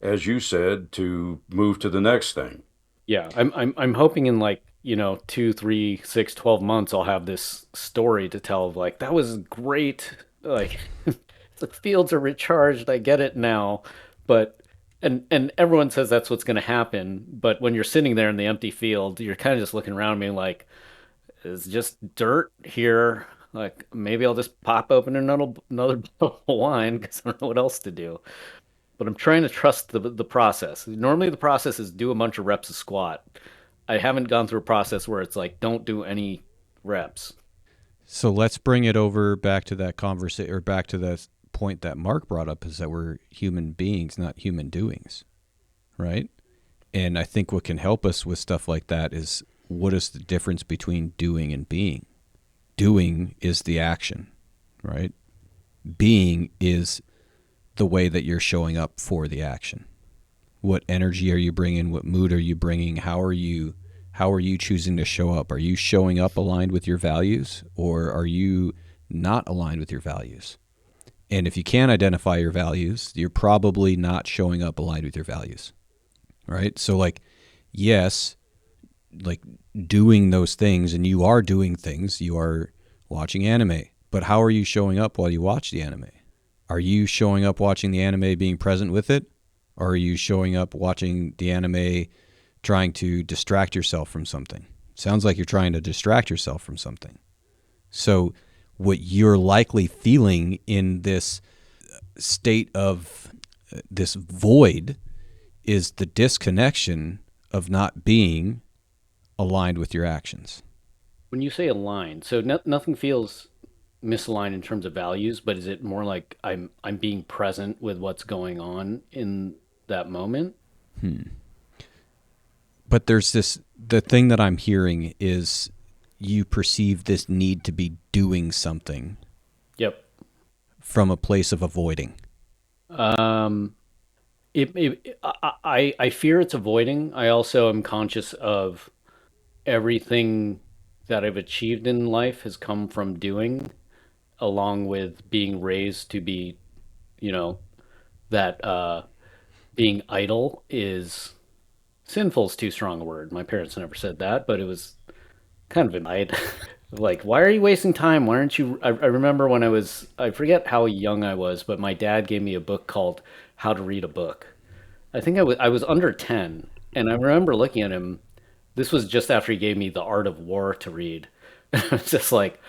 as you said, to move to the next thing. Yeah, I'm hoping in like, 2, 3, 6, 12 months I'll have this story to tell of like that was great. Like the fields are recharged. I get it now. But and everyone says that's what's going to happen, but when you're sitting there in the empty field, you're kind of just looking around me like it's just dirt here. Like maybe I'll just pop open another bottle of wine because I don't know what else to do. But I'm trying to trust the process. Normally, the process is do a bunch of reps of squat. I haven't gone through a process where it's like don't do any reps. So let's bring it over back to that conversation, or back to the point that Mark brought up, is that we're human beings, not human doings, right? And I think what can help us with stuff like that is what is the difference between doing and being? Doing is the action, right? Being is the way that you're showing up for the action. What energy are you bringing? What mood are you bringing? How are you choosing to show up? Are you showing up aligned with your values, or are you not aligned with your values? And if you can't identify your values, you're probably not showing up aligned with your values, right? So like, yes, like doing those things, and you are doing things, you are watching anime, but how are you showing up while you watch the anime? Are you showing up watching the anime being present with it? Or are you showing up watching the anime trying to distract yourself from something? Sounds like you're trying to distract yourself from something. So what you're likely feeling in this state of this void is the disconnection of not being aligned with your actions. When you say aligned, so nothing feels misaligned in terms of values, but is it more like I'm being present with what's going on in that moment? But the thing that I'm hearing is you perceive this need to be doing something Yep. from a place of avoiding. Um, I fear it's avoiding. I also am conscious of everything that I've achieved in life has come from doing, along with being raised to be, you know, that being idle is sinful is too strong a word. My parents never said that, but it was kind of implied. Like, why are you wasting time? Why aren't you? I remember when I forget how young I was, but my dad gave me a book called How to Read a Book. I think I was under 10, and I remember looking at him. This was just after he gave me The Art of War to read. I was just like,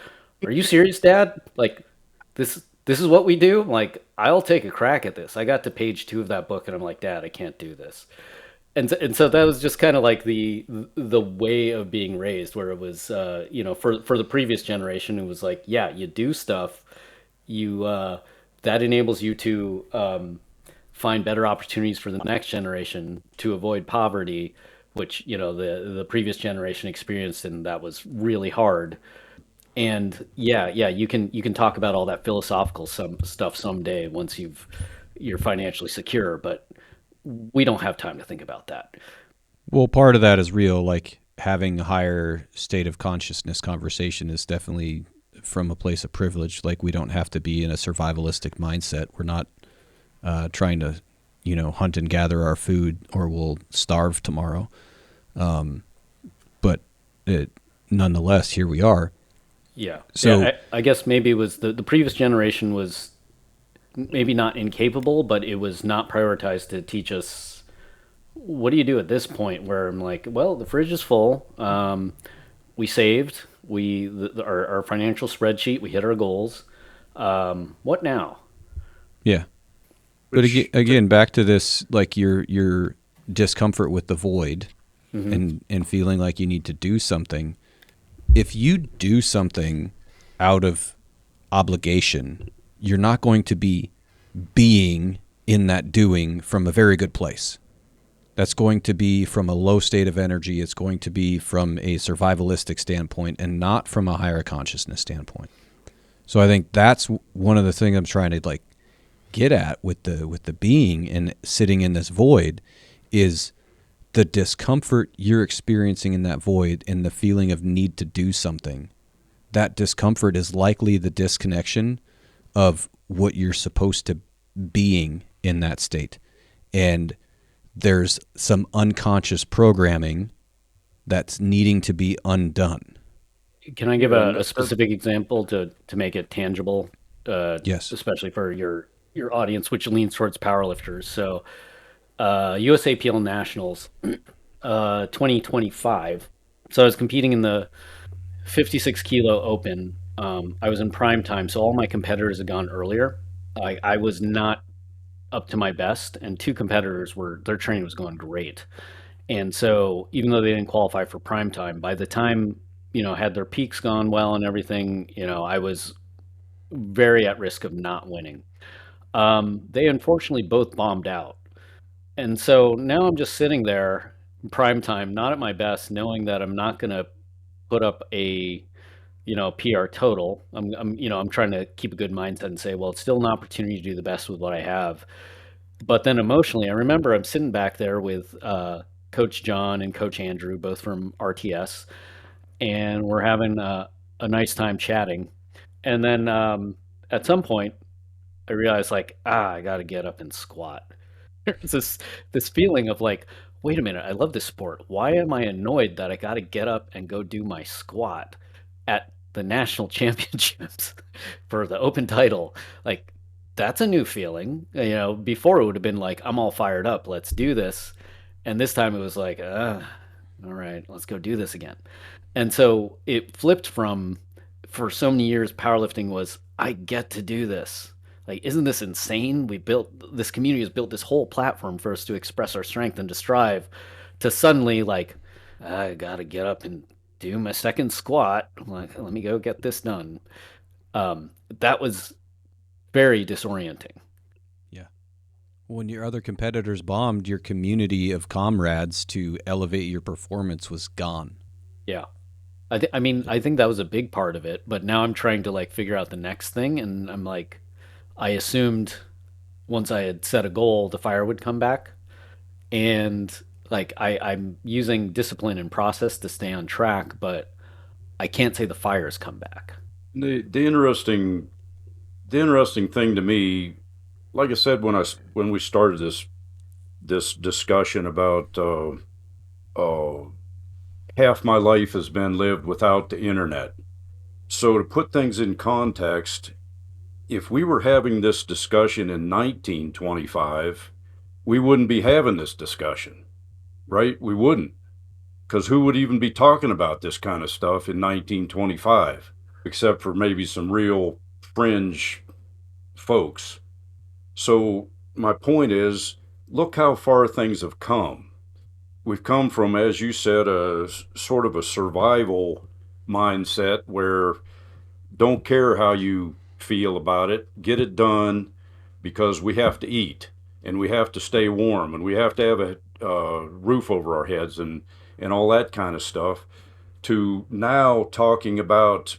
"Are you serious, Dad? Like, this is what we do? Like, I'll take a crack at this." I got to page 2 of that book, and I'm like, "Dad, I can't do this." And so that was just kind of like the way of being raised, where it was, for the previous generation, it was like, yeah, you do stuff, you that enables you to find better opportunities for the next generation to avoid poverty, which the previous generation experienced, and that was really hard. And yeah, you can talk about all that philosophical some stuff someday once you're financially secure, but we don't have time to think about that. Well, part of that is real. Like having a higher state of consciousness conversation is definitely from a place of privilege. Like we don't have to be in a survivalistic mindset. We're not trying to, hunt and gather our food or we'll starve tomorrow. But nonetheless, here we are. Yeah. So Yeah. I guess maybe it was the previous generation was maybe not incapable, but it was not prioritized to teach us what do you do at this point where I'm like, well, the fridge is full. We saved. Our financial spreadsheet. We hit our goals. What now? yeah, but Which again, back to this, like your discomfort with the void, Hmm. and feeling like you need to do something. If you do something out of obligation, you're not going to be being in that doing from a very good place. That's going to be from a low state of energy. It's going to be from a survivalistic standpoint and not from a higher consciousness standpoint. So I think that's one of the things I'm trying to like get at with the being and sitting in this void is the discomfort you're experiencing in that void and the feeling of need to do something. That discomfort is likely the disconnection of what you're supposed to being in that state. And there's some unconscious programming that's needing to be undone. Can I give yeah, a specific example to make it tangible, Yes. especially for your audience, which leans towards powerlifters? So, USAPL Nationals, 2025. So I was competing in the 56 kilo open. I was in prime time, so all my competitors had gone earlier. I was not up to my best, and two competitors were their training was going great. And so even though they didn't qualify for prime time, by the time had their peaks gone well and everything, I was very at risk of not winning. They unfortunately both bombed out, and so now I'm just sitting there in prime time, not at my best, knowing that I'm not going to put up a PR total. I'm trying to keep a good mindset and say, well, it's still an opportunity to do the best with what I have. But then emotionally, I remember I'm sitting back there with Coach John and Coach Andrew, both from RTS, and we're having a nice time chatting. And then at some point, I realized like, I got to get up and squat. There's this feeling of like, wait a minute, I love this sport. Why am I annoyed that I got to get up and go do my squat at the national championships for the open title? Like, that's a new feeling. Before it would have been like, I'm all fired up, let's do this. And this time it was like, all right, let's go do this again. And so it flipped from, for so many years, powerlifting was, I get to do this. Like, isn't this insane? This community has built this whole platform for us to express our strength and to strive, to suddenly, like, I gotta get up and do my second squat. I'm like, let me go get this done. That was very disorienting. Yeah. When your other competitors bombed, your community of comrades to elevate your performance was gone. Yeah. I mean, I think that was a big part of it, but now I'm trying to like figure out the next thing, and I'm like, I assumed once I had set a goal, the fire would come back, and like I'm using discipline and process to stay on track, but I can't say the fire's come back. the interesting thing to me, like I said when we started this discussion about uh, half my life has been lived without the internet. So to put things in context, if we were having this discussion in 1925, we wouldn't be having this discussion, right? We wouldn't, because who would even be talking about this kind of stuff in 1925, except for maybe some real fringe folks. So my point is, look how far things have come. We've come from, as you said, a sort of a survival mindset where don't care how you feel about it, get it done because we have to eat and we have to stay warm and we have to have a roof over our heads and all that kind of stuff, to now talking about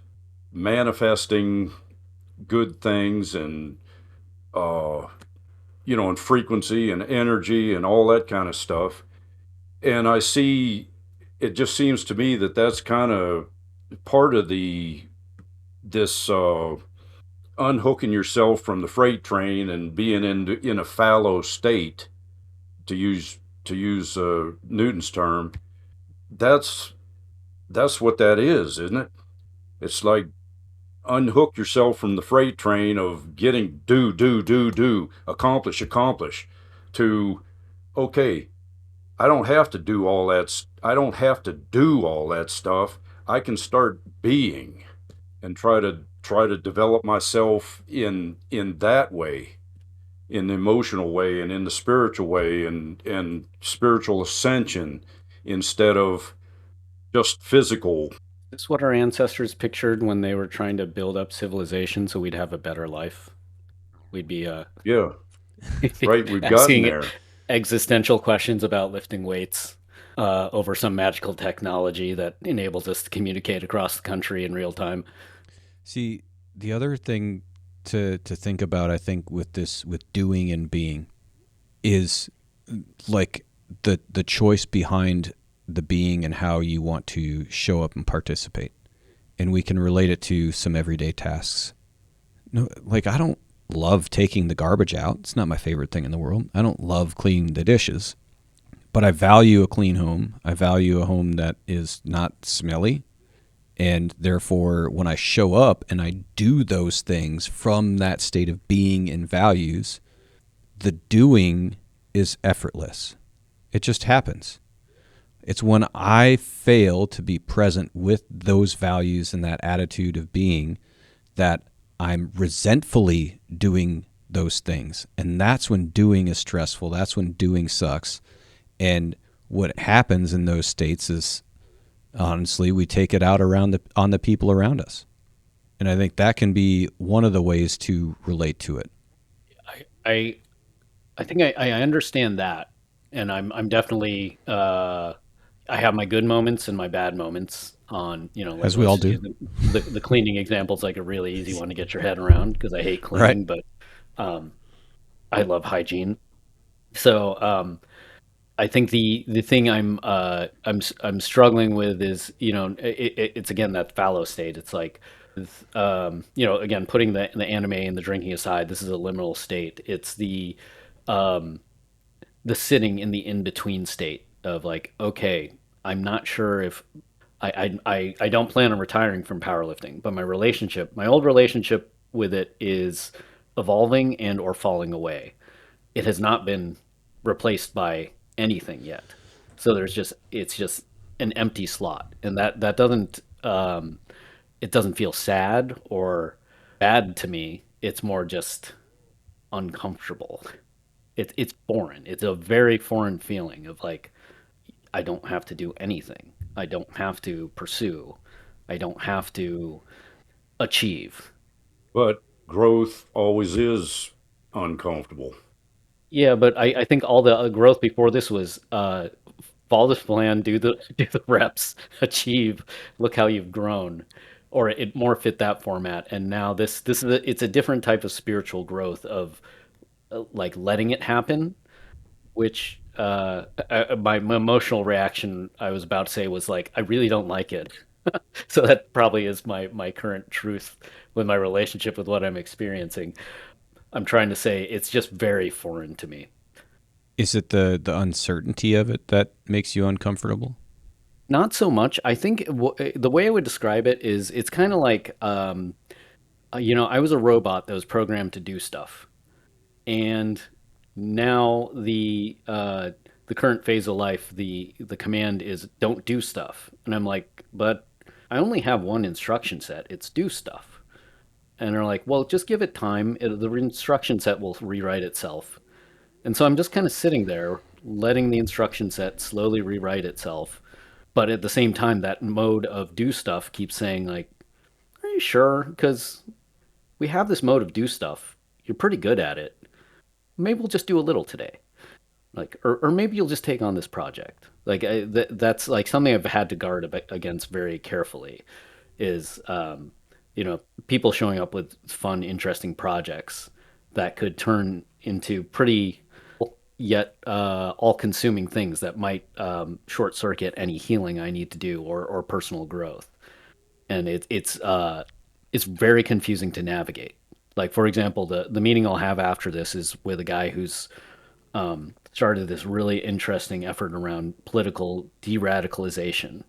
manifesting good things and and frequency and energy and all that kind of stuff. And I see, it just seems to me that that's kind of part of this unhooking yourself from the freight train and being in a fallow state, to use Newton's term. That's that's what that is, isn't it? It's like unhook yourself from the freight train of getting do, accomplish, to okay, I don't have to do all that. I don't have to do all that stuff. I can start being and try to develop myself in that way, in the emotional way and in the spiritual way and spiritual ascension instead of just physical. This is what our ancestors pictured when they were trying to build up civilization so we'd have a better life. We'd be Yeah, right. We've gotten asking there. existential questions about lifting weights over some magical technology that enables us to communicate across the country in real time. See, the other thing to think about, I think, with doing and being is like the choice behind the being and how you want to show up and participate. And we can relate it to some everyday tasks. No, like I don't love taking the garbage out. It's not my favorite thing in the world. I don't love cleaning the dishes, but I value a clean home. I value a home that is not smelly. And therefore, when I show up and I do those things from that state of being and values, the doing is effortless. It just happens. It's when I fail to be present with those values and that attitude of being that I'm resentfully doing those things. And that's when doing is stressful. That's when doing sucks. And what happens in those states is honestly we take it out on the people around us. And I think that can be one of the ways to relate to it. I I, I think I understand that, and I'm definitely I have my good moments and my bad moments. On like As we let's all just do. use the cleaning example is like a really easy one to get your head around because I hate Right. cleaning, but um, I love hygiene. So I think the thing I'm struggling with is it's again that fallow state. It's like again putting the anime and the drinking aside, this is a liminal state. It's um, the sitting in the in between state of like, okay, I'm not sure if I don't plan on retiring from powerlifting, but my old relationship with it is evolving and or falling away. It has not been replaced by anything yet. So it's just an empty slot, and that doesn't it doesn't feel sad or bad to me. It's more just uncomfortable. It's foreign. It's a very foreign feeling of like I don't have to do anything. I don't have to pursue. I don't have to achieve. But growth always is uncomfortable. Yeah, but I think all the growth before this was follow this plan, do the do the reps, achieve, look how you've grown, or it more fit that format. And now this is it's a different type of spiritual growth of like letting it happen, which my emotional reaction I was about to say was like I really don't like it. So that probably is my current truth with my relationship with what I'm experiencing. I'm trying to say it's just very foreign to me. Is it the uncertainty of it that makes you uncomfortable? Not so much. I think the way I would describe it is it's kind of like, I was a robot that was programmed to do stuff, and now the current phase of life, the command is don't do stuff, and I'm like, but I only have one instruction set. It's do stuff, and they're like, well, just give it time. The instruction set will rewrite itself, and so I'm just kind of sitting there, letting the instruction set slowly rewrite itself. But at the same time, that mode of do stuff keeps saying like, "Are you sure? Because we have this mode of do stuff. You're pretty good at it. Maybe we'll just do a little today. Like, or maybe you'll just take on this project. Like, that's like something I've had to guard against very carefully. Is people showing up with fun, interesting projects that could turn into pretty. yet all-consuming things that might short circuit any healing I need to do or personal growth. And it's very confusing to navigate. Like for example, the meeting I'll have after this is with a guy who's started this really interesting effort around political de-radicalization,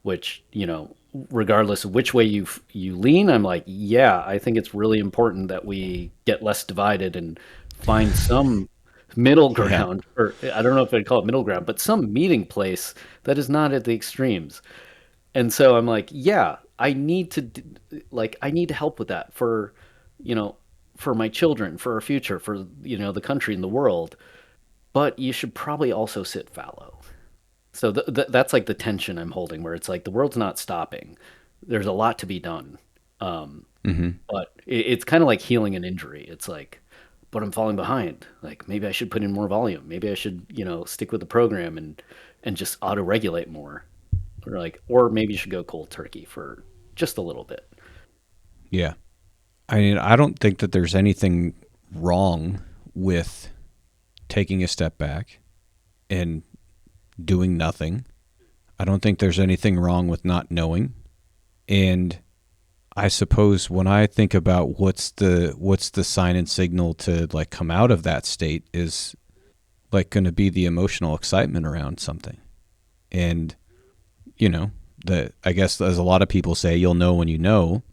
which, regardless of which way you lean, I'm like, yeah, I think it's really important that we get less divided and find some middle Yeah. ground, or I don't know if I'd call it middle ground, but some meeting place that is not at the extremes. And so I'm like, yeah, I need to help with that for, you know, for my children, for our future, for, the country and the world. But you should probably also sit fallow. So that's like the tension I'm holding, where it's like the world's not stopping. There's a lot to be done. Um, Hmm. but it's kind of like healing an injury. It's like, but I'm falling behind. Like maybe I should put in more volume. Maybe I should, stick with the program and just auto regulate more. Or maybe you should go cold turkey for just a little bit. Yeah. I mean, I don't think that there's anything wrong with taking a step back and doing nothing. I don't think there's anything wrong with not knowing. And I suppose when I think about what's the sign and signal to like come out of that state is like going to be the emotional excitement around something. And you know, the I guess as a lot of people say, you'll know when you know,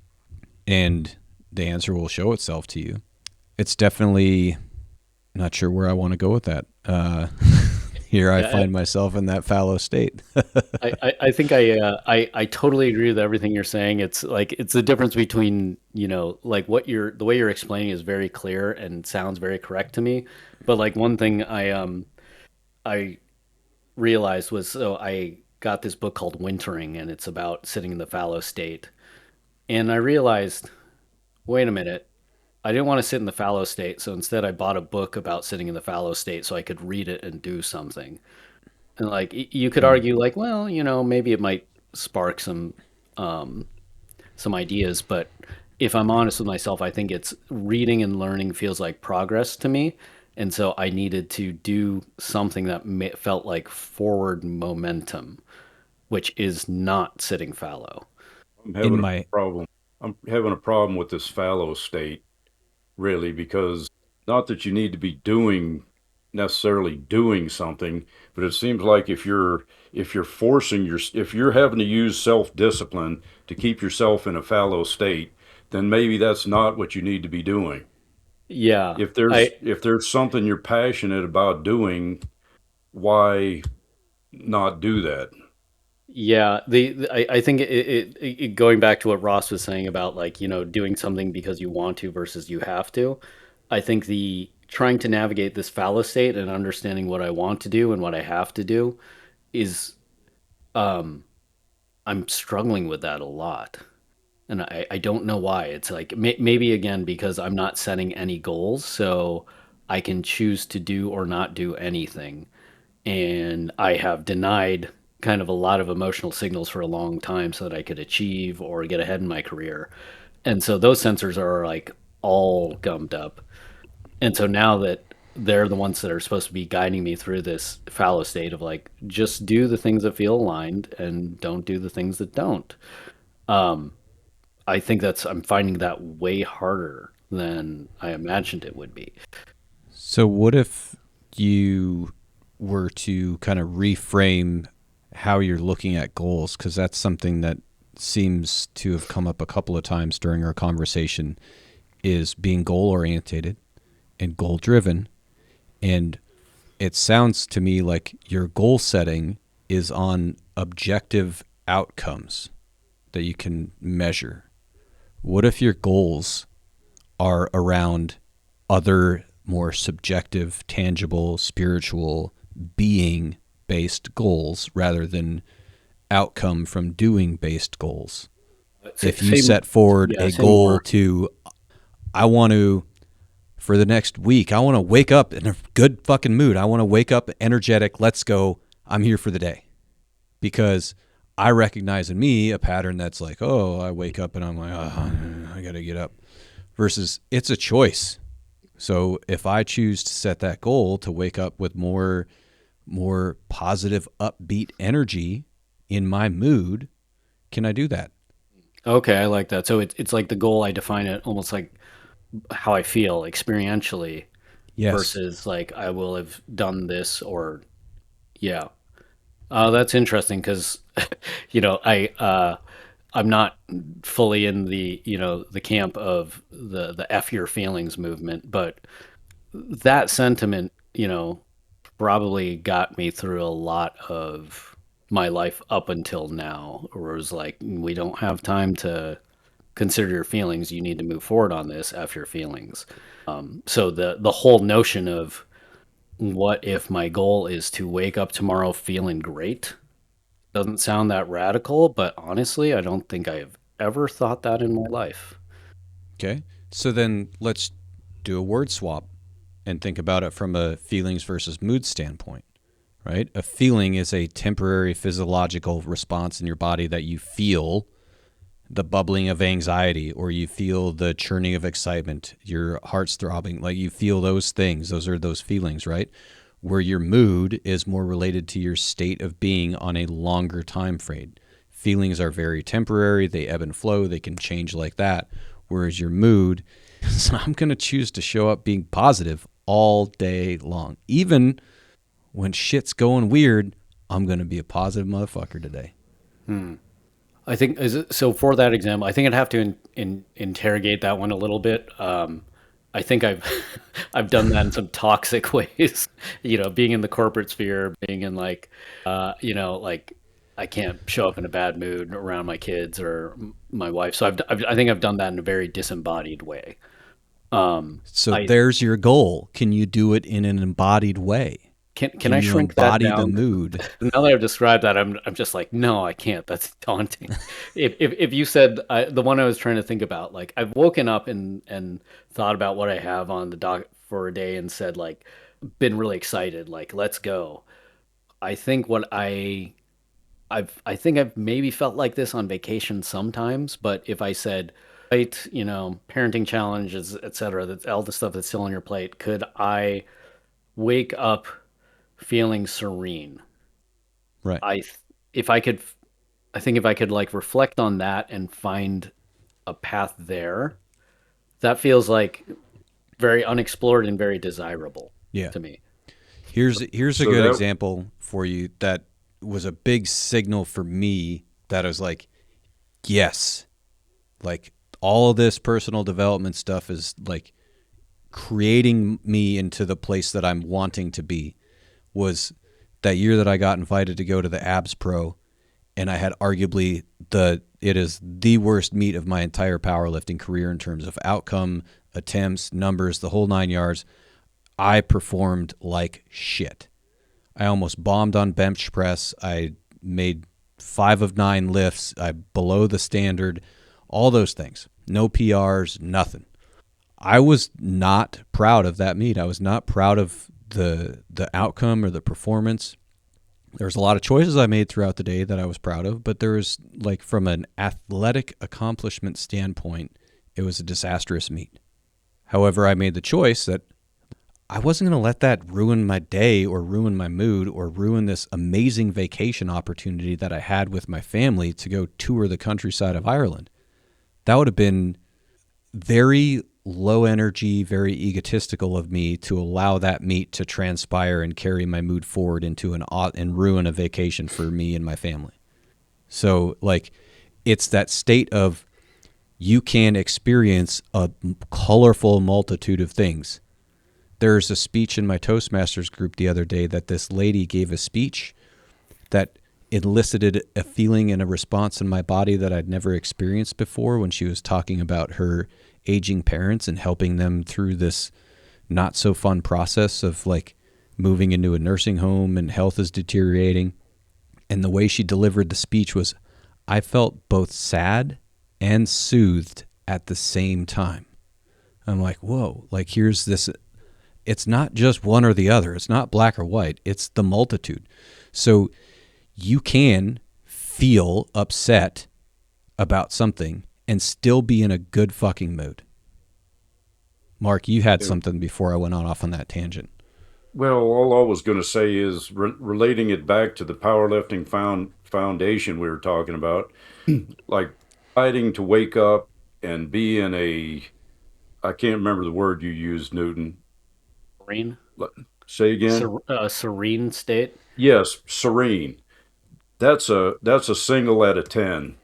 and the answer will show itself to you. It's definitely not sure where I want to go with that. Here I Yeah, find myself in that fallow state. I think I totally agree with everything you're saying. It's like it's the difference between, like the way you're explaining is very clear and sounds very correct to me. But like one thing I realized was, so I got this book called Wintering, and it's about sitting in the fallow state. And I realized, wait a minute, I didn't want to sit in the fallow state, so instead I bought a book about sitting in the fallow state so I could read it and do something. And like you could Mm. argue, like, well, maybe it might spark um, some ideas, but if I'm honest with myself, I think it's reading and learning feels like progress to me, and so I needed to do something that felt like forward momentum, which is not sitting fallow. I'm In having a my problem. I'm having a problem with this fallow state, really, because not that you need to be doing necessarily doing something, but it seems like if you're forcing if you're having to use self-discipline to keep yourself in a fallow state, then maybe that's not what you need to be doing. Yeah, If there's I if there's something you're passionate about doing, why not do that? Yeah, I think going back to what Ross was saying about, like, doing something because you want to versus you have to. I think the trying to navigate this fallow state and understanding what I want to do and what I have to do is, um I'm struggling with that a lot. And I don't know why. It's like maybe again because I'm not setting any goals, so I can choose to do or not do anything. And I have denied kind of a lot of emotional signals for a long time so that I could achieve or get ahead in my career. And so those sensors are like all gummed up. And so now that they're the ones that are supposed to be guiding me through this fallow state of like, just do the things that feel aligned and don't do the things that don't. Um, I think I'm finding that way harder than I imagined it would be. So what if you were to kind of reframe how you're looking at goals? Because that's something that seems to have come up a couple of times during our conversation, is being goal orientated and goal driven. And it sounds to me like your goal setting is on objective outcomes that you can measure. What if your goals are around other more subjective, tangible, spiritual, being based goals rather than outcome from doing based goals? Say, If you say, set forward yeah, a say goal more. to, I want to, for the next week, I want to wake up in a good fucking mood. I want to wake up energetic. Let's go. I'm here for the day. Because I recognize in me a pattern that's like, oh, I wake up and I'm like, oh, I got to get up. Versus it's a choice. So if I choose to set that goal to wake up with more positive, upbeat energy in my mood, can I do that? Okay, I like that. So it's like the goal, I define it almost like how I feel experientially Yes. versus like I will have done this or yeah. That's interesting because I'm not fully in the camp of the F your feelings movement, but that sentiment, probably got me through a lot of my life up until now, where it was like, we don't have time to consider your feelings. You need to move forward on this. F your feelings. So the whole notion of what if my goal is to wake up tomorrow feeling great doesn't sound that radical, but honestly, I don't think I have ever thought that in my life. Okay. So then let's do a word swap and think about it from a feelings versus mood standpoint, right? A feeling is a temporary physiological response in your body that you feel the bubbling of anxiety or you feel the churning of excitement, your heart's throbbing, like you feel those things. Those are those feelings, right? Where your mood is more related to your state of being on a longer time frame. Feelings are very temporary, they ebb and flow, they can change like that. Whereas your mood, so I'm going to choose to show up being positive all day long. Even when shit's going weird, I'm going to be a positive motherfucker today. I think so. For that example, I think I'd have to interrogate that one a little bit. I think I've I've done that in some toxic ways. Being in the corporate sphere, being in like I can't show up in a bad mood around my kids or my wife. So I think I've done that in a very disembodied way. So I there's your goal. Can you do it in an embodied way? can Can I you shrink that embody the down? mood? Now that I've described that, I'm just like, no, I can't. That's daunting. If you said the one I was trying to think about, like I've woken up and thought about what I have on the dock for a day and said like, been really excited, like let's go. I think what I think I've maybe felt like this on vacation sometimes, but if I said, right, parenting challenges, etc., that's all the stuff that's still on your plate, could I wake up feeling serene? Right. I th- if I could I think if I could like reflect on that and find a path there, that feels like very unexplored and very desirable Yeah. to me. Here's a So good that example for you that was a big signal for me that I was like, yes, like all of this personal development stuff is like creating me into the place that I'm wanting to be. Was that year that I got invited to go to the Abs Pro, and I had arguably it is the worst meet of my entire powerlifting career in terms of outcome, attempts, numbers, the whole 9 yards. I performed like shit. I almost bombed on bench press. I made 5 of 9 lifts. I below the standard, all those things. No PRs, nothing. I was not proud of that meet. I was not proud of the outcome or the performance. There was a lot of choices I made throughout the day that I was proud of, but there was like from an athletic accomplishment standpoint, it was a disastrous meet. However, I made the choice that I wasn't going to let that ruin my day or ruin my mood or ruin this amazing vacation opportunity that I had with my family to go tour the countryside of Ireland. That would have been very low energy, very egotistical of me to allow that meet to transpire and carry my mood forward into and ruin a vacation for me and my family. So like it's that state of you can experience a colorful multitude of things. There's a speech in my Toastmasters group the other day that this lady gave a speech that elicited a feeling and a response in my body that I'd never experienced before when she was talking about her aging parents and helping them through this not so fun process of like moving into a nursing home and health is deteriorating. And the way she delivered the speech was, I felt both sad and soothed at the same time. I'm like, whoa, like here's this. It's not just one or the other. It's not black or white. It's the multitude. So you can feel upset about something and still be in a good fucking mood. Mark, you had something before I went off on that tangent. Well, all I was going to say is relating it back to the powerlifting foundation we were talking about, like fighting to wake up and be in a, I can't remember the word you used, Newton. Serene, Say again? serene state. Yes, serene. That's a single out of 10.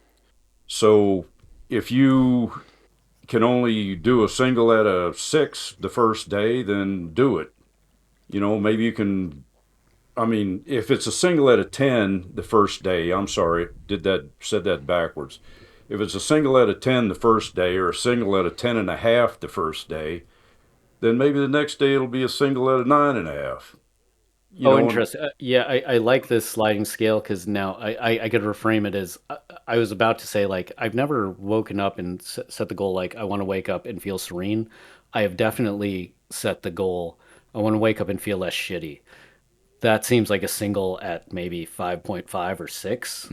So if you can only do a single out of 6 the first day, then do it. Maybe you can. I mean, if it's a single out of 10 the first day, I'm sorry, said that backwards. If it's a single out of 10 the first day or a single out of 10 and a half the first day, then maybe the next day it'll be a single out of 9 and a half. You Oh, know, and interesting. Yeah, I like this sliding scale because now I could reframe it as I was about to say, like, I've never woken up and set the goal, like, I want to wake up and feel serene. I have definitely set the goal, I want to wake up and feel less shitty. That seems like a single at maybe 5.5 or 6.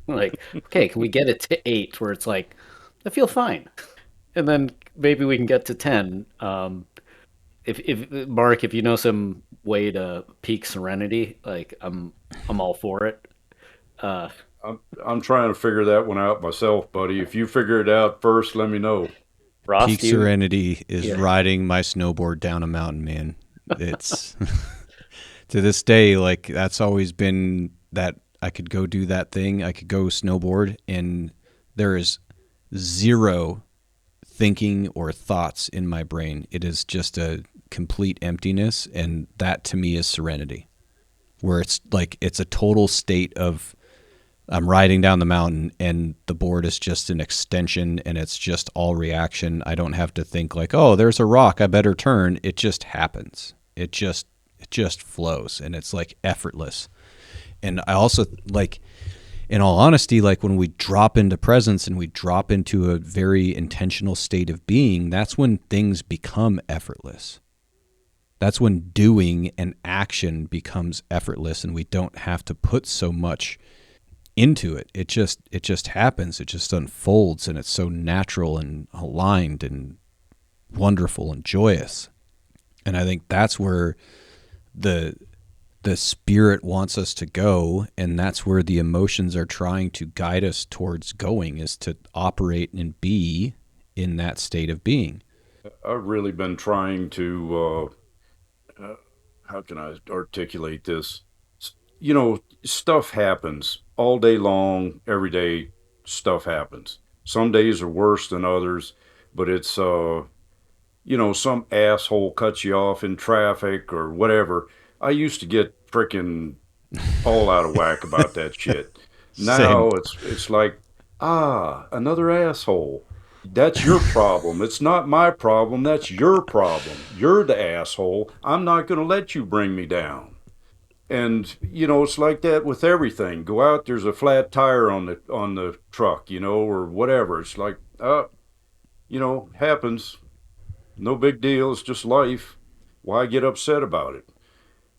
Like, okay, can we get it to 8 where it's like, I feel fine. And then maybe we can get to 10. If Mark, if you know some way to peak serenity, like I'm all for it. Uh, I'm trying to figure that one out myself, buddy. If you figure it out first, let me know. Ross, Peak do you? serenity is Yeah. riding my snowboard down a mountain, man. It's to this day, like that's always been that I could go do that thing. I could go snowboard and there is zero thinking or thoughts in my brain. It is just a complete emptiness. And that to me is serenity, where it's like it's a total state of I'm riding down the mountain and the board is just an extension and it's just all reaction. I don't have to think like, oh, there's a rock, I better turn. It just happens. It just flows and it's like effortless. And I also like, in all honesty, like when we drop into presence and we drop into a very intentional state of being, that's when things become effortless. That's when doing and action becomes effortless and we don't have to put so much into it. It just happens. It just unfolds and it's so natural and aligned and wonderful and joyous. And I think that's where the spirit wants us to go, and that's where the emotions are trying to guide us towards going, is to operate and be in that state of being. I've really been trying to, how can I articulate this? Stuff happens all day long, every day, stuff happens. Some days are worse than others, but it's, some asshole cuts you off in traffic or whatever. I used to get freaking all out of whack about that shit. Same. Now it's like, another asshole. That's your problem. It's not my problem. That's your problem. You're the asshole. I'm not going to let you bring me down. And it's like that with everything. Go out, there's a flat tire on the truck, or whatever. It's like, happens. No big deal. It's just life. Why get upset about it?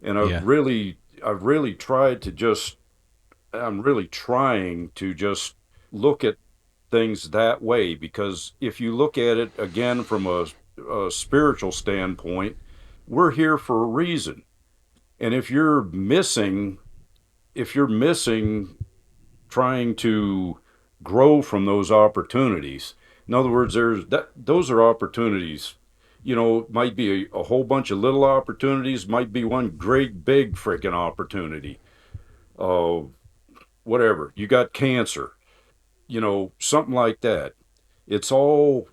And Yeah. I've really tried to just, I'm really trying to just look at things that way, because if you look at it again from a spiritual standpoint, we're here for a reason. And if you're missing trying to grow from those opportunities, in other words, those are opportunities. Might be a whole bunch of little opportunities, might be one great big freaking opportunity. Uh, Whatever. You got cancer, something like that. It's all,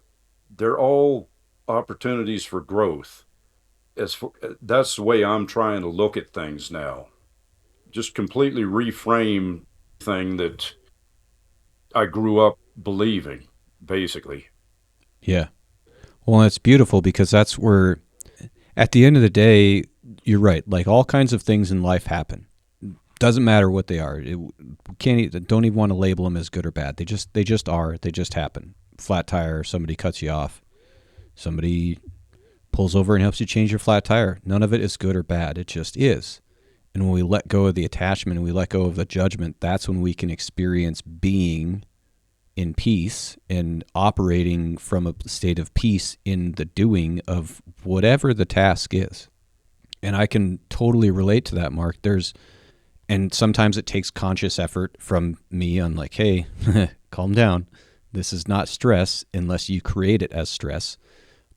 they're all opportunities for growth. That's the way I'm trying to look at things now. Just completely reframe thing that I grew up believing, basically. Yeah. Well, it's beautiful because that's where, at the end of the day, you're right. Like all kinds of things in life happen. Doesn't matter what they are. Don't even want to label them as good or bad. They just are. They just happen. Flat tire. Somebody cuts you off. Somebody pulls over and helps you change your flat tire. None of it is good or bad. It just is. And when we let go of the attachment and we let go of the judgment, that's when we can experience being in peace and operating from a state of peace in the doing of whatever the task is. And I can totally relate to that, Mark. And sometimes it takes conscious effort from me on like, hey, calm down. This is not stress unless you create it as stress.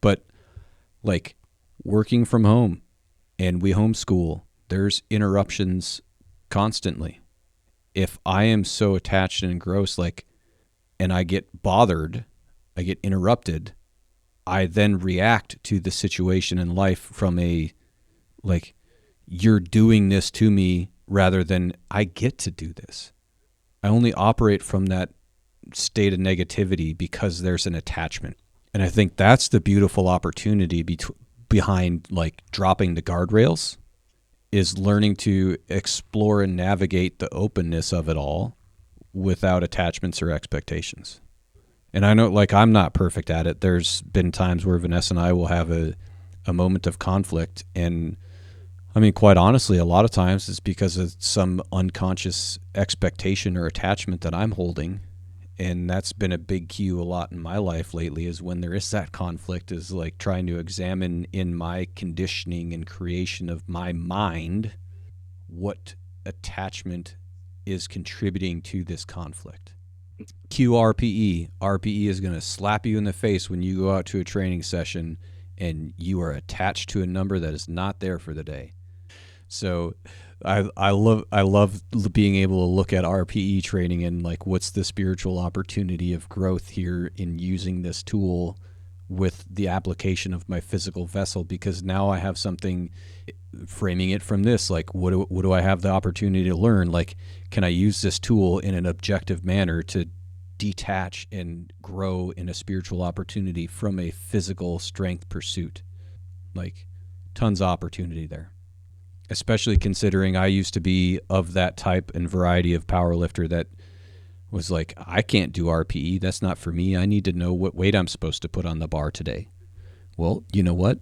But like working from home, and we homeschool, there's interruptions constantly. If I am so attached and engrossed, and I get bothered, I get interrupted, I then react to the situation in life from you're doing this to me rather than I get to do this. I only operate from that state of negativity because there's an attachment. And I think that's the beautiful opportunity behind dropping the guardrails, is learning to explore and navigate the openness of it all without attachments or expectations. And I know I'm not perfect at it. There's been times where Vanessa and I will have a moment of conflict. And I mean, quite honestly, a lot of times it's because of some unconscious expectation or attachment that I'm holding. And that's been a big cue a lot in my life lately, is when there is that conflict, is trying to examine in my conditioning and creation of my mind what attachment is contributing to this conflict. QRPE. RPE is going to slap you in the face when you go out to a training session and you are attached to a number that is not there for the day. So I love being able to look at RPE training and what's the spiritual opportunity of growth here in using this tool with the application of my physical vessel, because now I have something, framing it from this, what do I have the opportunity to learn? Can I use this tool in an objective manner to detach and grow in a spiritual opportunity from a physical strength pursuit? Tons of opportunity there. Especially considering I used to be of that type and variety of power lifter that was I can't do RPE. That's not for me. I need to know what weight I'm supposed to put on the bar today. Well, you know what?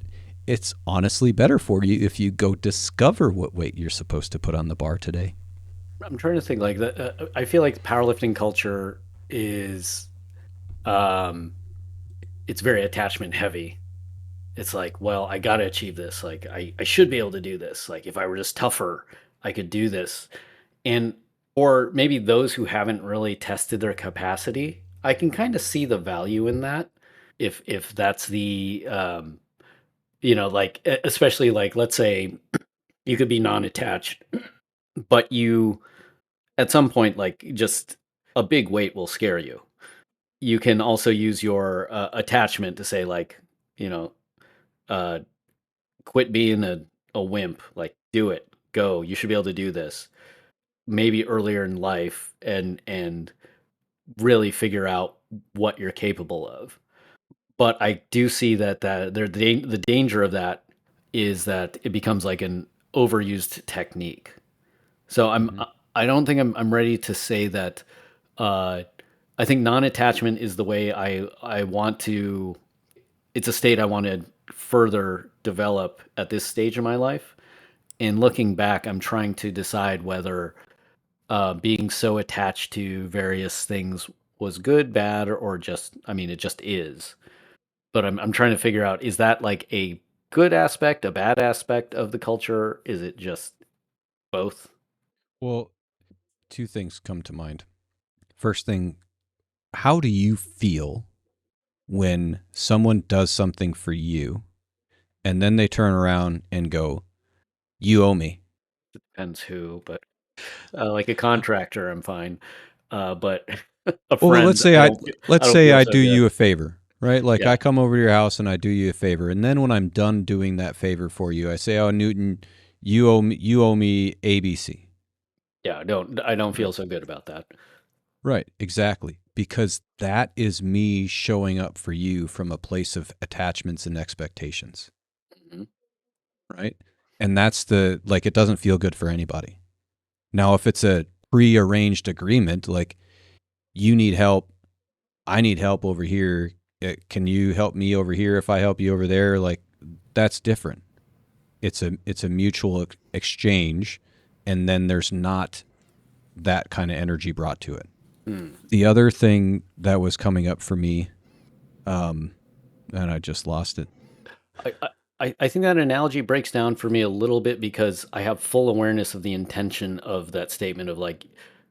It's honestly better for you if you go discover what weight you're supposed to put on the bar today. I'm trying to think I feel like powerlifting culture is, it's very attachment heavy. It's well, I got to achieve this. I should be able to do this. If I were just tougher, I could do this. And, or maybe those who haven't really tested their capacity, I can kind of see the value in that. If that's the, especially let's say you could be non-attached, but you, at some point, just a big weight will scare you. You can also use your attachment to say you know, uh, quit being a wimp, do it, go, you should be able to do this, maybe earlier in life, and really figure out what you're capable of. But I do see that the danger of that is that it becomes an overused technique. So I don't think I'm ready to say that. I think non-attachment is the way I want to. It's a state I want to further develop at this stage of my life. And looking back, I'm trying to decide whether being so attached to various things was good, bad, or just, I mean, it just is. But I'm trying to figure out, is that a good aspect, a bad aspect of the culture? Is it just both? Well, two things come to mind. First thing, how do you feel when someone does something for you and then they turn around and go, you owe me? Depends who, but like a contractor, I'm fine. But a Well, friend, I let's don't say feel I so do good. you a favor, right? Yeah, I come over to your house and I do you a favor, and then when I'm done doing that favor for you, I say, "Oh, Newton, you owe me ABC." yeah. I don't feel so good about that. Right, exactly. Because that is me showing up for you from a place of attachments and expectations, Mhm. right? And that's it doesn't feel good for anybody. Now, if it's a pre-arranged agreement, you need help, I need help over here. Can you help me over here if I help you over there? That's different. It's a mutual exchange, and then there's not that kind of energy brought to it. The other thing that was coming up for me, and I just lost it. I think that analogy breaks down for me a little bit because I have full awareness of the intention of that statement of like,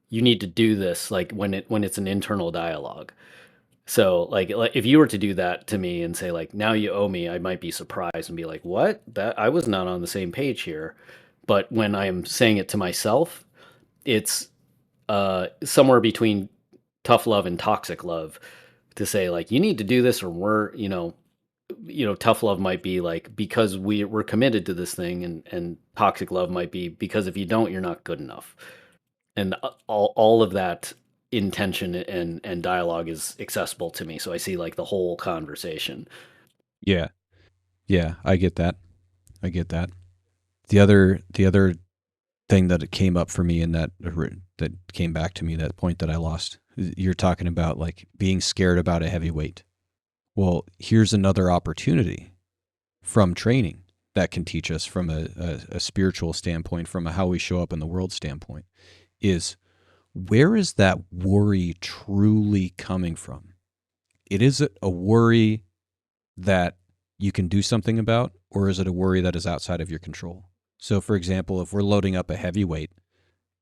you need to do this, like when it's an internal dialogue. So like if you were to do that to me and say like, now you owe me, I might be surprised and be like, what? That I was not on the same page here. But when I am saying it to myself, it's somewhere between tough love and toxic love to say like, you need to do this or we're, tough love might be like because we're committed to this thing, and toxic love might be because if you don't, you're not good enough. And all of that intention and dialogue is accessible to me, so I see like the whole conversation. Yeah. Yeah, I get that. I get that. The other thing that it came up for me, and that came back to me, that point that I lost. You're talking about like being scared about a heavy weight. Well, here's another opportunity from training that can teach us from a spiritual standpoint, from a how we show up in the world standpoint, is where is that worry truly coming from? It is a worry that you can do something about, or is it a worry that is outside of your control? So, for example, if we're loading up a heavy weight,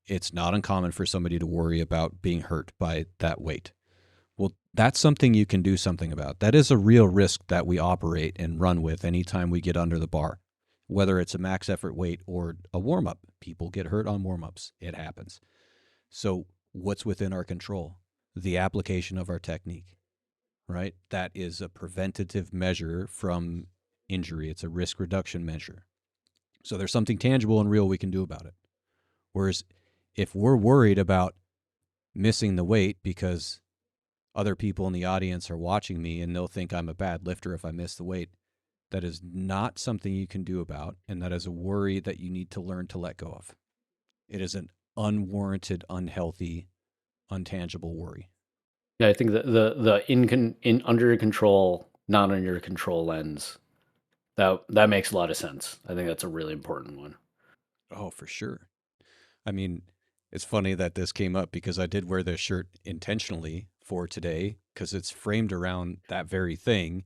it's not uncommon for somebody to worry about being hurt by that weight. Well, that's something you can do something about. That is a real risk that we operate and run with anytime we get under the bar, whether it's a max effort weight or a warm up. People get hurt on warm ups. It happens. So, what's within our control? The application of our technique, right? That is a preventative measure from injury, it's a risk reduction measure. So, there's something tangible and real we can do about it. Whereas if we're worried about missing the weight because other people in the audience are watching me and they'll think I'm a bad lifter if I miss the weight, that is not something you can do about. And that is a worry that you need to learn to let go of. It is an unwarranted, unhealthy, untangible worry. Yeah, I think the in under control, not under control lens, that makes a lot of sense. I think that's a really important one. Oh, for sure. I mean, it's funny that this came up because I did wear this shirt intentionally for today because it's framed around that very thing.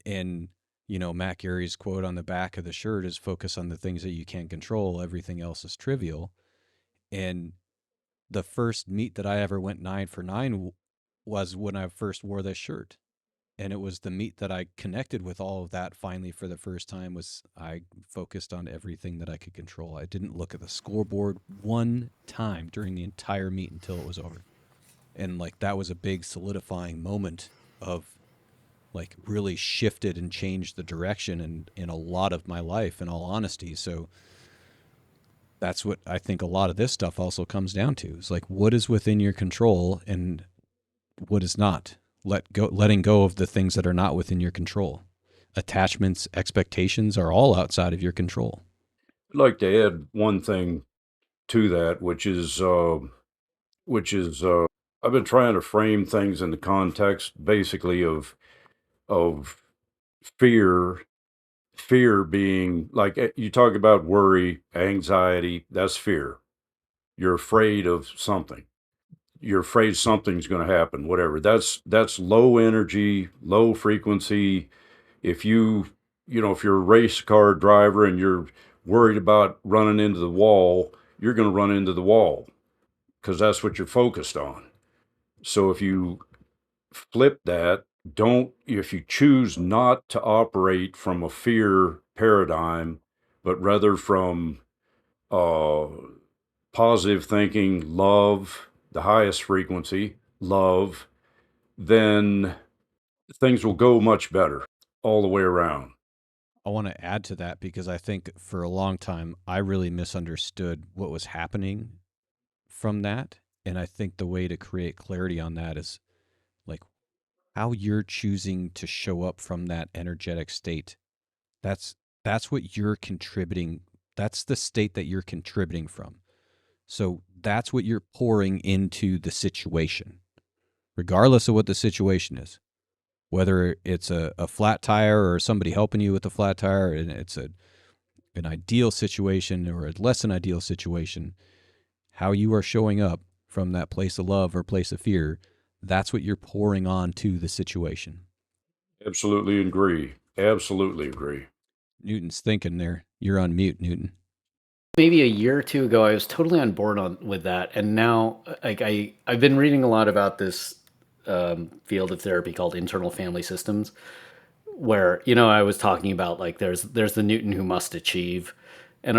And, Matt Gary's quote on the back of the shirt is focus on the things that you can't control. Everything else is trivial. And the first meet that I ever went 9 for 9 was when I first wore this shirt. And it was the meet that I connected with all of that finally for the first time. Was I focused on everything that I could control. I didn't look at the scoreboard one time during the entire meet until it was over. And like that was a big solidifying moment of like really shifted and changed the direction in a lot of my life, in all honesty. So that's what I think a lot of this stuff also comes down to, is like what is within your control and what is not. Letting go of the things that are not within your control. Attachments, expectations are all outside of your control. I'd like to add one thing to that, which is I've been trying to frame things in the context basically of fear. Fear being like you talk about worry, anxiety, that's fear. You're afraid of something. You're afraid something's going to happen, whatever. That's low energy, low frequency. If if you're a race car driver and you're worried about running into the wall, you're going to run into the wall because that's what you're focused on. So if you flip that, if you choose not to operate from a fear paradigm, but rather from uh, positive thinking, love, the highest frequency, love, then things will go much better all the way around. I want to add to that because I think for a long time I really misunderstood what was happening from that. And I think the way to create clarity on that is like how you're choosing to show up from that energetic state. That's that's what you're contributing. That's the state that you're contributing from. So that's what you're pouring into the situation, regardless of what the situation is. Whether it's a flat tire or somebody helping you with the flat tire, and it's an ideal situation or a less than ideal situation, how you are showing up from that place of love or place of fear, that's what you're pouring on to the situation. Absolutely agree. Absolutely agree. Newton's thinking there. You're on mute, Newton. Maybe a year or two ago, I was totally on board with that, and now like I've been reading a lot about this field of therapy called internal family systems, where I was talking about like there's the Newton who must achieve, and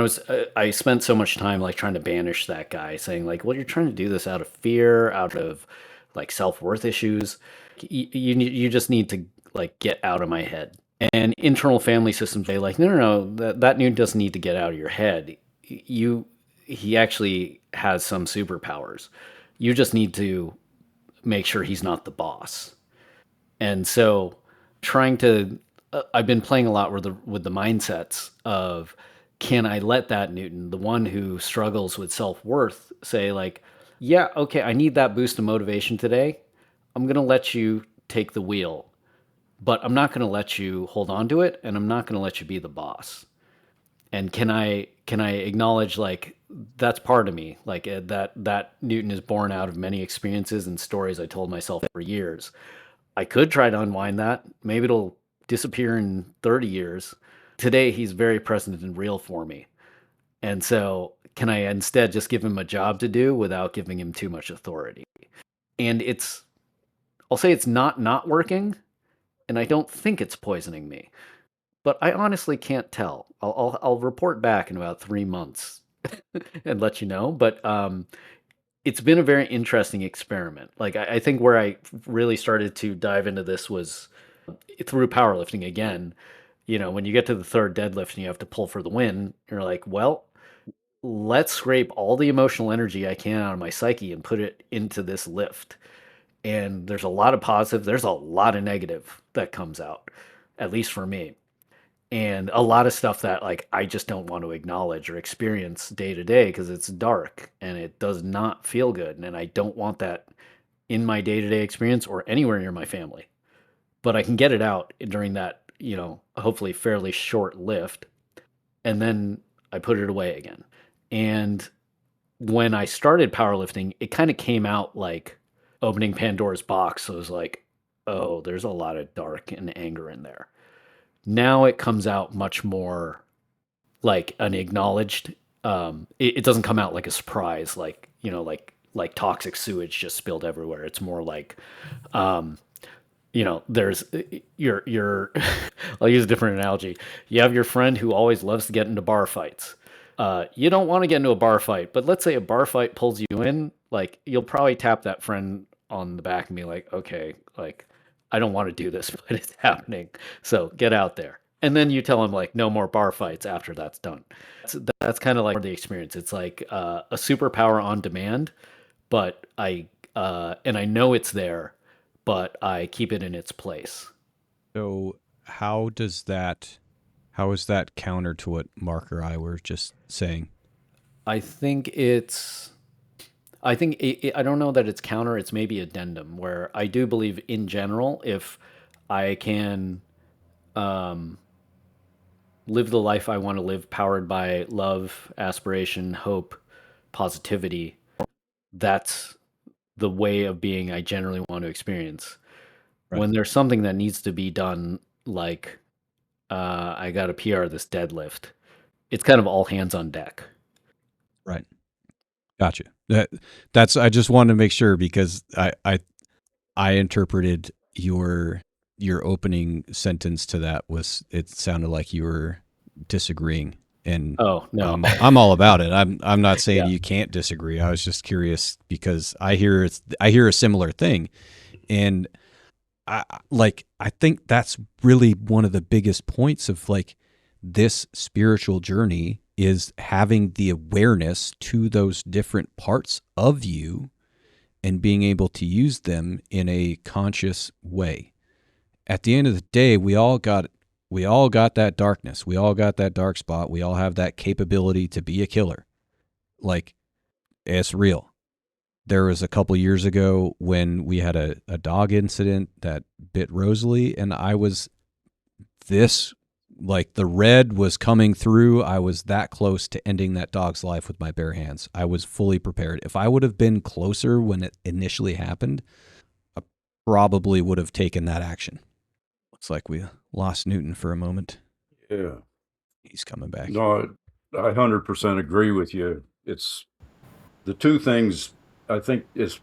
I spent so much time like trying to banish that guy, saying like, well, you're trying to do this out of fear, out of like self-worth issues. You just need to like get out of my head. And internal family systems say like, no, that Newton doesn't need to get out of your head. You He actually has some superpowers. You just need to make sure he's not the boss. And so trying to I've been playing a lot with the mindsets of, can I let that Newton, the one who struggles with self-worth, say like, yeah, okay, I need that boost of motivation today. I'm going to let you take the wheel, but I'm not going to let you hold on to it, and I'm not going to let you be the boss. And can I acknowledge like that's part of me, like that Newton is born out of many experiences and stories I told myself for years. I could try to unwind that. Maybe it'll disappear in 30 years. Today, he's very present and real for me. And so, can I instead just give him a job to do without giving him too much authority? And I'll say it's not working, and I don't think it's poisoning me, but I honestly can't tell. I'll report back in about 3 months and let you know. But it's been a very interesting experiment. Like I think where I really started to dive into this was through powerlifting again. When you get to the third deadlift and you have to pull for the win, you're like, well, let's scrape all the emotional energy I can out of my psyche and put it into this lift. And there's a lot of positive, there's a lot of negative that comes out, at least for me. And a lot of stuff that like I just don't want to acknowledge or experience day to day because it's dark and it does not feel good. And I don't want that in my day to day experience or anywhere near my family. But I can get it out during that, hopefully fairly short lift. And then I put it away again. And when I started powerlifting, it kind of came out like opening Pandora's box. So it was like, oh, there's a lot of dark and anger in there. Now it comes out much more like an acknowledged. It doesn't come out like a surprise, like like toxic sewage just spilled everywhere. It's more like, there's your I'll use a different analogy. You have your friend who always loves to get into bar fights. You don't want to get into a bar fight, but let's say a bar fight pulls you in, like you'll probably tap that friend on the back and be like, okay, like I don't want to do this, but it's happening. So get out there. And then you tell him like no more bar fights after that's done. That's kind of like the experience. It's like a superpower on demand, but I know it's there, but I keep it in its place. So how is that counter to what Mark or I were just saying? I think I don't know that it's counter. It's maybe addendum, where I do believe in general, if I can live the life I want to live, powered by love, aspiration, hope, positivity, that's the way of being I generally want to experience. Right. When there's something that needs to be done, like I got to PR this deadlift, it's kind of all hands on deck. Right. Gotcha. That's I just wanted to make sure because I interpreted your opening sentence to that was it sounded like you were disagreeing, and Oh no, I'm all about it. I'm not saying Yeah. you can't disagree. I was just curious because I hear a similar thing, and I think that's really one of the biggest points of like this spiritual journey is having the awareness to those different parts of you and being able to use them in a conscious way. At the end of the day, we all got that darkness. We all got that dark spot. We all have that capability to be a killer. Like, it's real. There was a couple years ago when we had a dog incident that bit Rosalie, and I was this like the red was coming through. I was that close to ending that dog's life with my bare hands. I was fully prepared. If I would have been closer when it initially happened, I probably would have taken that action. Looks like we lost Newton for a moment. Yeah. He's coming back. No, I 100% agree with you. It's the two things. I think it's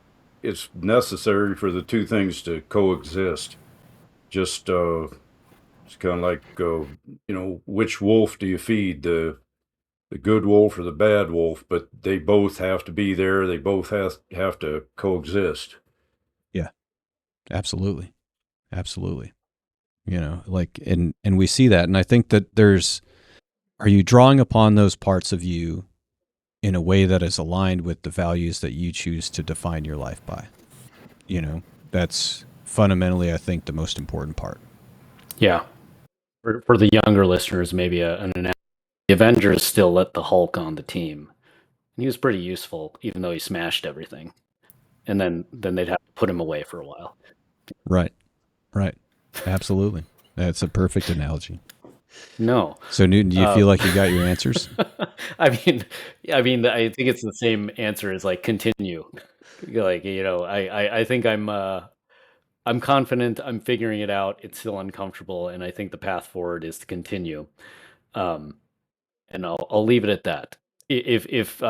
necessary for the two things to coexist. Just it's kind of like which wolf do you feed, the good wolf or the bad wolf? But they both have to be there. They both have to coexist. Yeah, absolutely. Absolutely. You know, like, and we see that. And I think that are you drawing upon those parts of you in a way that is aligned with the values that you choose to define your life by? You know, that's fundamentally, I think, the most important part. Yeah. For the younger listeners, maybe an analogy. The Avengers still let the Hulk on the team. And he was pretty useful, even though he smashed everything. And then they'd have to put him away for a while. Right. Right. Absolutely. That's a perfect analogy. No. So Newton, do you feel like you got your answers? I mean, I think it's the same answer as like continue. Like, I think I'm confident. I'm figuring it out. It's still uncomfortable, and I think the path forward is to continue. And I'll leave it at that. If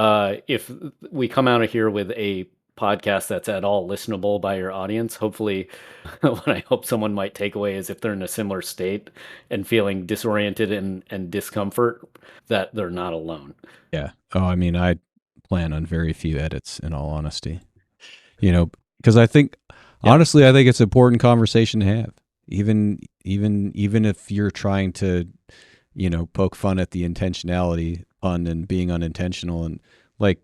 we come out of here with a podcast that's at all listenable by your audience, hopefully, what I hope someone might take away is if they're in a similar state and feeling disoriented and discomfort, that they're not alone. Yeah. Oh, I mean, I plan on very few edits, in all honesty. You know, because I think, honestly, I think it's an important conversation to have. Even if you're trying to, poke fun at the intentionality pun and being unintentional, and like,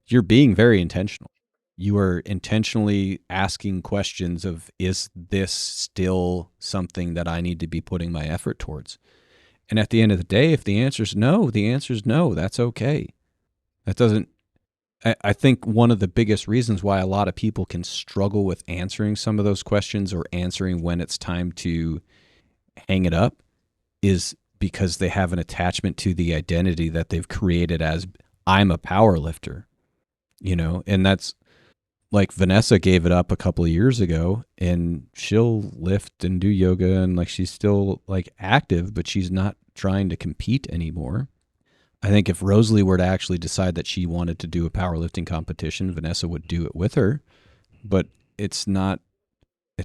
you're being very intentional. You are intentionally asking questions of, is this still something that I need to be putting my effort towards? And at the end of the day, if the answer is no, the answer is no. That's okay. That doesn't, I think one of the biggest reasons why a lot of people can struggle with answering some of those questions or answering when it's time to hang it up is because they have an attachment to the identity that they've created as, I'm a power lifter, and that's like Vanessa gave it up a couple of years ago, and she'll lift and do yoga, and like she's still like active, but she's not trying to compete anymore. I think if Rosalie were to actually decide that she wanted to do a powerlifting competition, Vanessa would do it with her, but it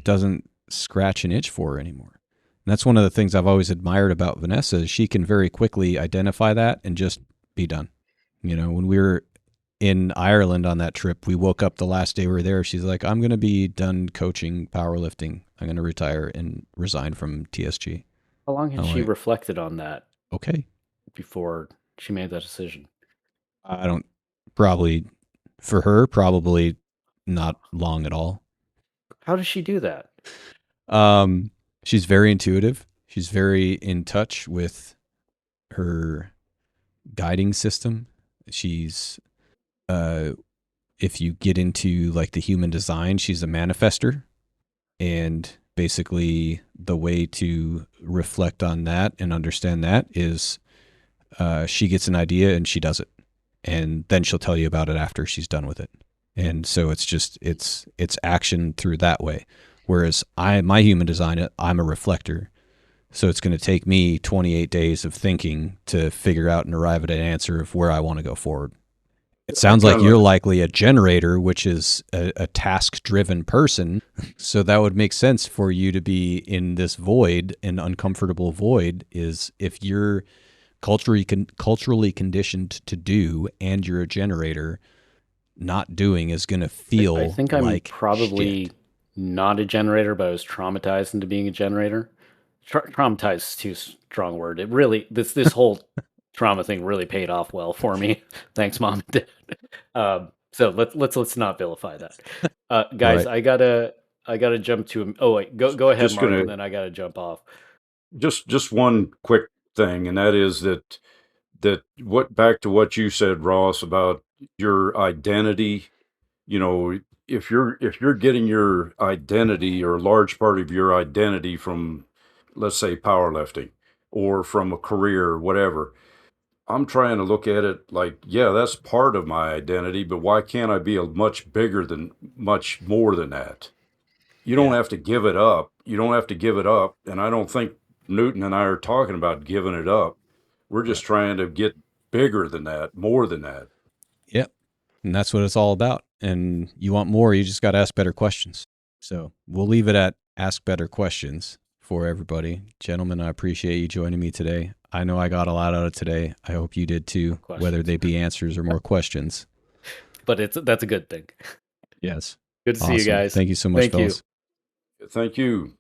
doesn't scratch an itch for her anymore. And that's one of the things I've always admired about Vanessa is she can very quickly identify that and just be done. When we were in Ireland on that trip, we woke up the last day we were there. She's like, I'm going to be done coaching powerlifting. I'm going to retire and resign from TSG. How long had she reflected on that? Okay. Before she made that decision? For her, probably not long at all. How does she do that? She's very intuitive. She's very in touch with her guiding system. She's, if you get into like the human design, she's a manifester. And basically the way to reflect on that and understand that is, she gets an idea and she does it. And then she'll tell you about it after she's done with it. And so it's action through that way. Whereas my human design, I'm a reflector. So it's going to take me 28 days of thinking to figure out and arrive at an answer of where I want to go forward. It sounds like you're likely a generator, which is a task-driven person. So that would make sense for you to be in this void, an uncomfortable void, is if you're culturally conditioned to do and you're a generator, not doing is going to feel like I think I'm probably shit. Not a generator, but I was traumatized into being a generator. Traumatized is too strong a word. It really, this whole trauma thing really paid off well for me. Thanks, Mom and Dad. So let's not vilify that. Guys, right. I gotta jump to. Oh wait, go ahead, Mark, and then I gotta jump off. Just one quick thing, and that is that back to what you said, Ross, about your identity. If you're getting your identity or a large part of your identity from, let's say, powerlifting, or from a career or whatever. I'm trying to look at it like, yeah, that's part of my identity, but why can't I be a much more than that? You don't Yeah. have to give it up. You don't have to give it up. And I don't think Newton and I are talking about giving it up. We're just Right. trying to get bigger than that, more than that. Yep. And that's what it's all about. And you want more, you just got to ask better questions. So we'll leave it at ask better questions for everybody. Gentlemen, I appreciate you joining me today. I know I got a lot out of today. I hope you did too, Questions. whether they be answers or more questions. But that's a good thing. Yes. Good to see you guys. Thank you so much, Thank you. fellas. Thank you.